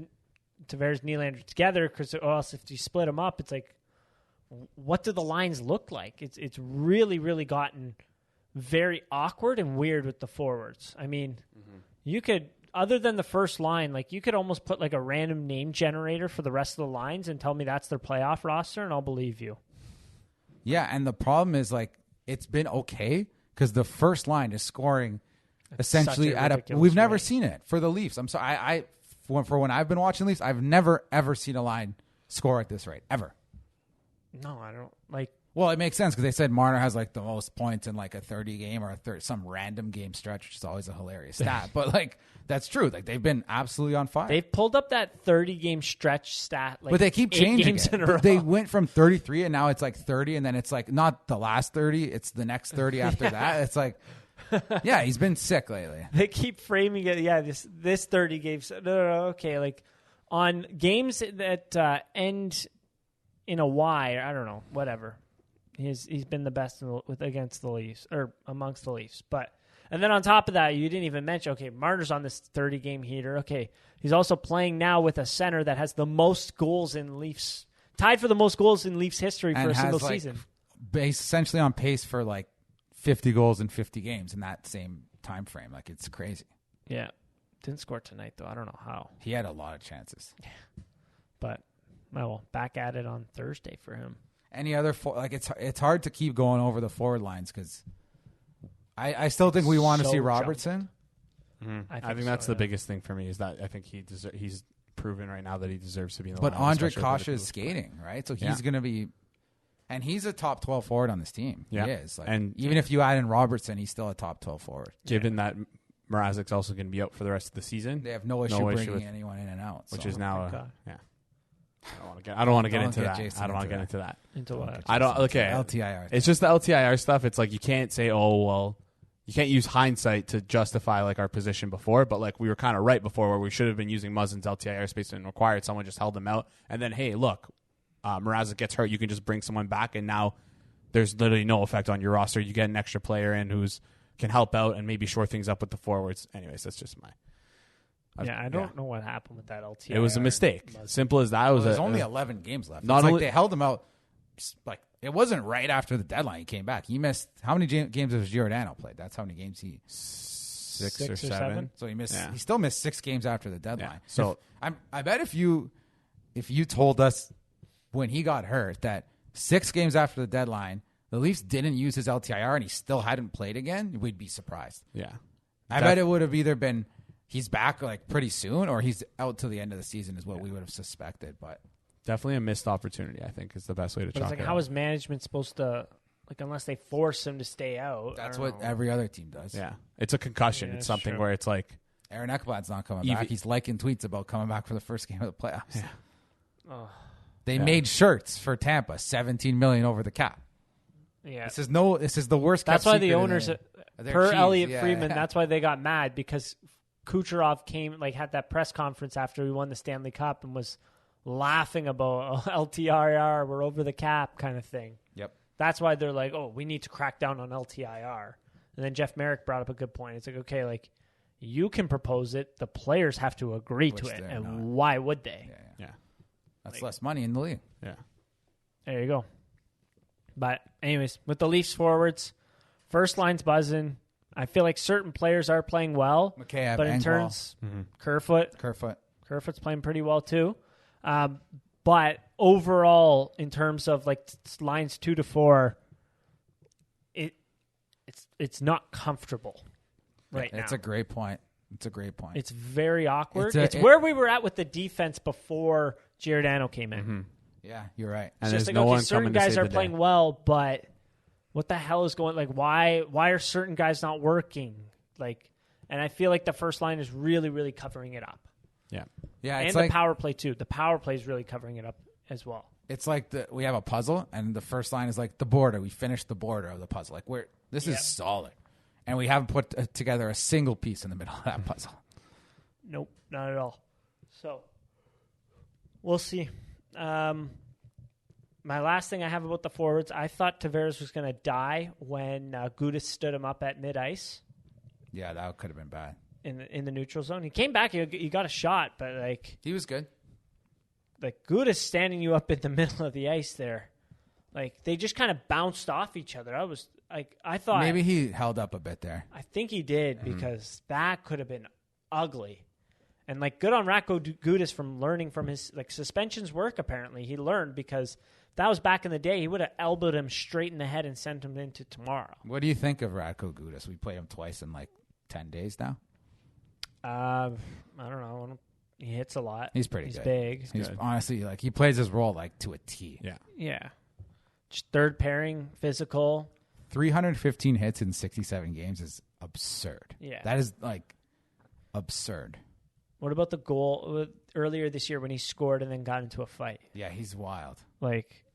Nylander together because or else if you split them up, it's like, what do the lines look like? It's really, really gotten very awkward and weird with the forwards. I mean, you could, other than the first line, like you could almost put like a random name generator for the rest of the lines and tell me that's their playoff roster, and I'll believe you. Yeah, and the problem is like it's been okay because the first line is scoring essentially such a at a. ridiculous We've never rate. seen it for the Leafs. I'm sorry, for when I've been watching Leafs, I've never ever seen a line score at this rate ever. No, I don't like. Well, it makes sense because they said Marner has like the most points in like a 30 game or some random game stretch, which is always a hilarious stat. But like that's true. Like they've been absolutely on fire. They've pulled up that 30-game stretch stat, like, but they keep 8 changing games it. in a row. They went from 33 and now it's like 30, and then it's like not the last 30, it's the next 30 after that. It's like, yeah, he's been sick lately. They keep framing it. Yeah, this 30 games. No, okay, like on games that end in a Y. I don't know, whatever. He's been the best against the Leafs or amongst the Leafs, and then on top of that, you didn't even mention. Okay, Marner's on this 30-game heater. Okay, he's also playing now with a center that has the most goals in Leafs tied for the most goals in Leafs history for And a single has, like, season. Essentially on pace for like 50 goals in 50 games in that same time frame. Like, it's crazy. Yeah. Didn't score tonight, though. I don't know how. He had a lot of chances. But, well, back at it on Thursday for him. Any other it's hard to keep going over the forward lines because I still think we want to see Robertson. I think that's the biggest thing for me is that I think he's proven right now that he deserves to be in the But lineup, Andre especially with Kasha is Vancouver's skating, right? So he's going to be, and he's a top 12 forward on this team. Yeah. He is. Like, And even if you add in Robertson, he's still a top 12 forward. given that Mrazek's also going to be out for the rest of the season. They have no issue bringing anyone in and out. Which is now, God. I don't want to get Don't into get that. Jason I don't want to into get into that. Into what? I don't. Okay, LTIR. it's just the LTIR stuff. It's like you can't say, oh well, you can't use hindsight to justify like our position before. But like we were kind of right before, where we should have been using Muzzin's LTIR space and required. Someone just held him out, and then hey, look, Mrazek gets hurt. You can just bring someone back, and now there's literally no effect on your roster. You get an extra player in who's can help out and maybe shore things up with the forwards. Anyways, that's just my. I don't know what happened with that LTIR. It was a mistake. Simple as that. There's only 11 games left. Not It's like only- they held him out. Like, it wasn't right after the deadline he came back. He missed how many games has Giordano played? That's how many games he. six or or seven. So he missed. Yeah. He still missed 6 games after the deadline. Yeah. So I bet if you told us when he got hurt that 6 games after the deadline the Leafs didn't use his LTIR and he still hadn't played again, we'd be surprised. Yeah. I bet it would have either been he's back like pretty soon or he's out till the end of the season is what we would have suspected. But Definitely a missed opportunity, I think, is the best way to But chalk it's like, it how up. is management supposed to, like, unless they force him to stay out? that's I what don't know. every other team does. Yeah. It's a concussion. Yeah, it's that's something true. where it's like, Aaron Ekblad's not coming Even- back. He's liking tweets about coming back for the first game of the playoffs. Yeah. Oh, They made shirts for Tampa, $17 million over the cap. yeah. This is the worst. That's kept why the secret in owners, their per cheese. Elliot Yeah, Friedman, yeah. that's why they got mad because Kucherov had that press conference after we won the Stanley Cup and was laughing about LTIR, we're over the cap kind of thing. Yep. That's why they're like, oh, we need to crack down on LTIR. And then Jeff Merrick brought up a good point. It's like, okay, like you can propose it, the players have to agree to Which it, they're and not. why would they? yeah. That's less money in the league. Yeah. There you go. But anyways, with the Leafs forwards, first line's buzzing. I feel like certain players are playing well, McKayev, but in Engvall, turns, Kerfoot, Kerfoot's playing pretty well too. But overall, in terms of like lines 2 to 4, it's not comfortable right now. It's a great point. It's very awkward. It's It's where we were at with the defense before Giordano came in. Yeah, you're right. And It's there's just like, no okay, one certain coming to guys save are the playing day. well, but what the hell is going? Like, why are certain guys not working? Like, and I feel like the first line is really, really covering it up, Yeah. Yeah, and it's the like power play too. The power play is really covering it up as well. it's like we have a puzzle, and the first line is like the border. We finished the border of the puzzle. Like this is solid, and we haven't put together a single piece in the middle of that puzzle. Nope, not at all. So we'll see. My last thing I have about the forwards, I thought Tavares was going to die when Gudas stood him up at mid-ice Yeah, that could have been bad. in the neutral zone. He came back, he got a shot, but like He was good. Gudas standing you up in the middle of the ice there, like they just kind of bounced off each other. I thought Maybe he held up a bit there. I think he did because that could have been ugly. And like good on Ratko Gudas from learning from his like suspensions work. Apparently he learned because if that was back in the day, he would have elbowed him straight in the head and sent him into tomorrow. What do you think of Ratko Gudas? We played him twice in like 10 days now. I don't know. He hits a lot. He's pretty He's good. big. He's honestly like he plays his role like to a T. Yeah. Yeah. Just third pairing, physical. 315 hits in 67 games is absurd. Yeah. That is like absurd. What about the goal earlier this year when he scored and then got into a fight? Yeah, he's wild. Like,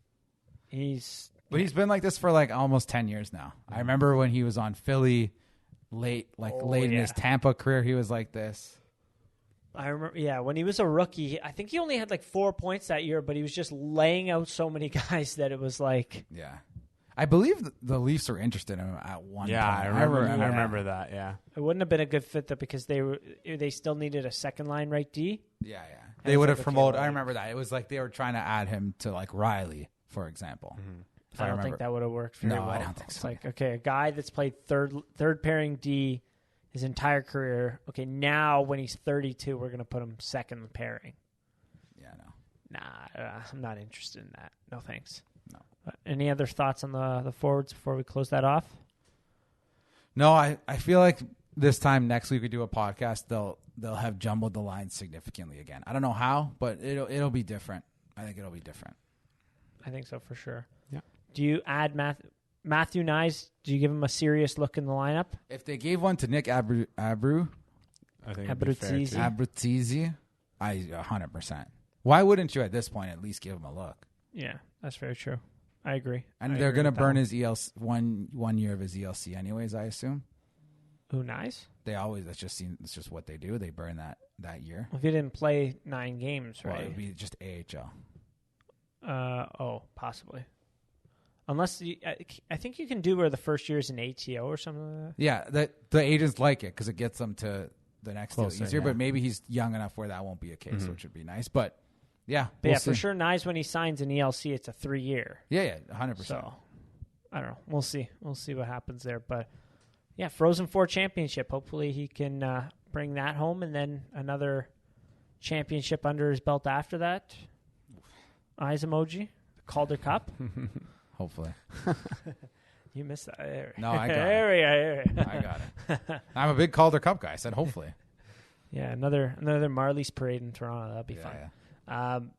he's But he's been like this for like almost 10 years now. I remember when he was on Philly late in his Tampa career, he was like this. I remember, yeah, when he was a rookie, I think he only had like 4 points that year, but he was just laying out so many guys that it was like, Yeah. I believe the Leafs were interested in him at one Yeah, point. I remember. Yeah. I remember that. Yeah. it wouldn't have been a good fit though because they still needed a second line right D. Yeah, yeah. they would have Hennifer promoted. McKay. I remember that. It was like they were trying to add him to like Riley, for example. If I don't remember. think that would have worked very No, well. I don't think It's so. like, okay, a guy that's played third pairing D his entire career. Okay, now when he's 32, we're going to put him second pairing. Yeah, no. Nah, I'm not interested in that. No thanks. No. Any other thoughts on the forwards before we close that off? No, I feel like this time next week we do a podcast, they'll have jumbled the lines significantly again. I don't know how, but it'll be different. I think it'll be different. I think so for sure. Yeah. Do you add Matthew Nyes? Do you give him a serious look in the lineup? If they gave one to Nick Abruzzi, I think it'd be fair Abruzeze. too. Abruzeze, 100%. Why wouldn't you at this point at least give him a look? Yeah, that's very true. I agree. And I they're agree going to with that burn one. his ELC one year of his ELC anyways, I assume. Who, Nyes? They always it's just what they do. They burn that year. If he didn't play 9 games, Well, right? it would be just AHL. Possibly. Unless I think you can do where the first year is an ATO or something like that. Yeah, the agents like it because it gets them to the next deal Closer, easier. yeah. But maybe he's young enough where that won't be a case, which would be nice. But yeah, But we'll yeah, for see. sure, Nyes, when he signs an ELC, it's a 3-year. Yeah, 100%. So, I don't know. We'll see. We'll see what happens there. But, yeah, Frozen 4 championship. Hopefully he can bring that home and then another championship under his belt after that. Eyes emoji. The Calder Cup. Hopefully. You missed that. There. No, I got there it. we go. I got it. I'm a big Calder Cup guy. I said hopefully. Yeah, another Marlies parade in Toronto. That'd be fun.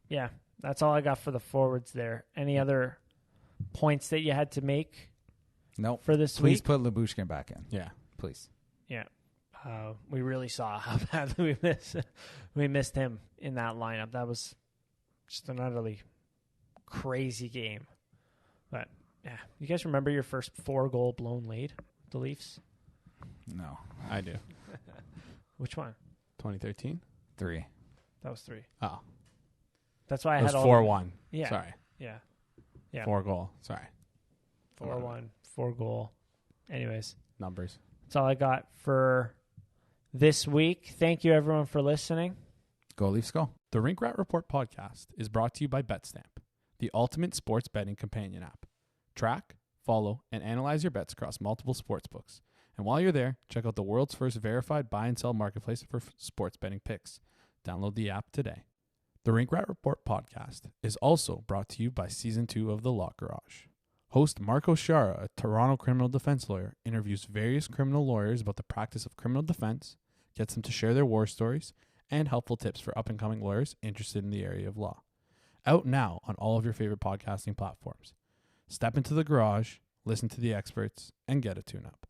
Yeah, that's all I got for the forwards there. Any other points that you had to make Nope. for this Please week? put Lyubushkin back in. Yeah. Please. Yeah. We really saw how badly we missed him in that lineup. That was just an utterly crazy game. But, yeah. You guys remember your first 4-goal blown lead with the Leafs? No. I do. Which one? 2013? 3. That was 3. Oh. That's why I It was had all 4-1. Yeah. Sorry. Yeah. Yeah. 4 goal. Sorry. 4-1, 4-goal. Anyways. Numbers. That's all I got for this week. Thank you, everyone, for listening. Go Leafs, go. The Rink Rat Report podcast is brought to you by BetStamp, the ultimate sports betting companion app. Track, follow, and analyze your bets across multiple sportsbooks. And while you're there, check out the world's first verified buy and sell marketplace for sports betting picks. Download the app today. The Rink Rat Report podcast is also brought to you by Season 2 of The Law Garage. Host Marco Sciarra, a Toronto criminal defense lawyer, interviews various criminal lawyers about the practice of criminal defense, gets them to share their war stories, and helpful tips for up-and-coming lawyers interested in the area of law. Out now on all of your favorite podcasting platforms. Step into the garage, listen to the experts, and get a tune-up.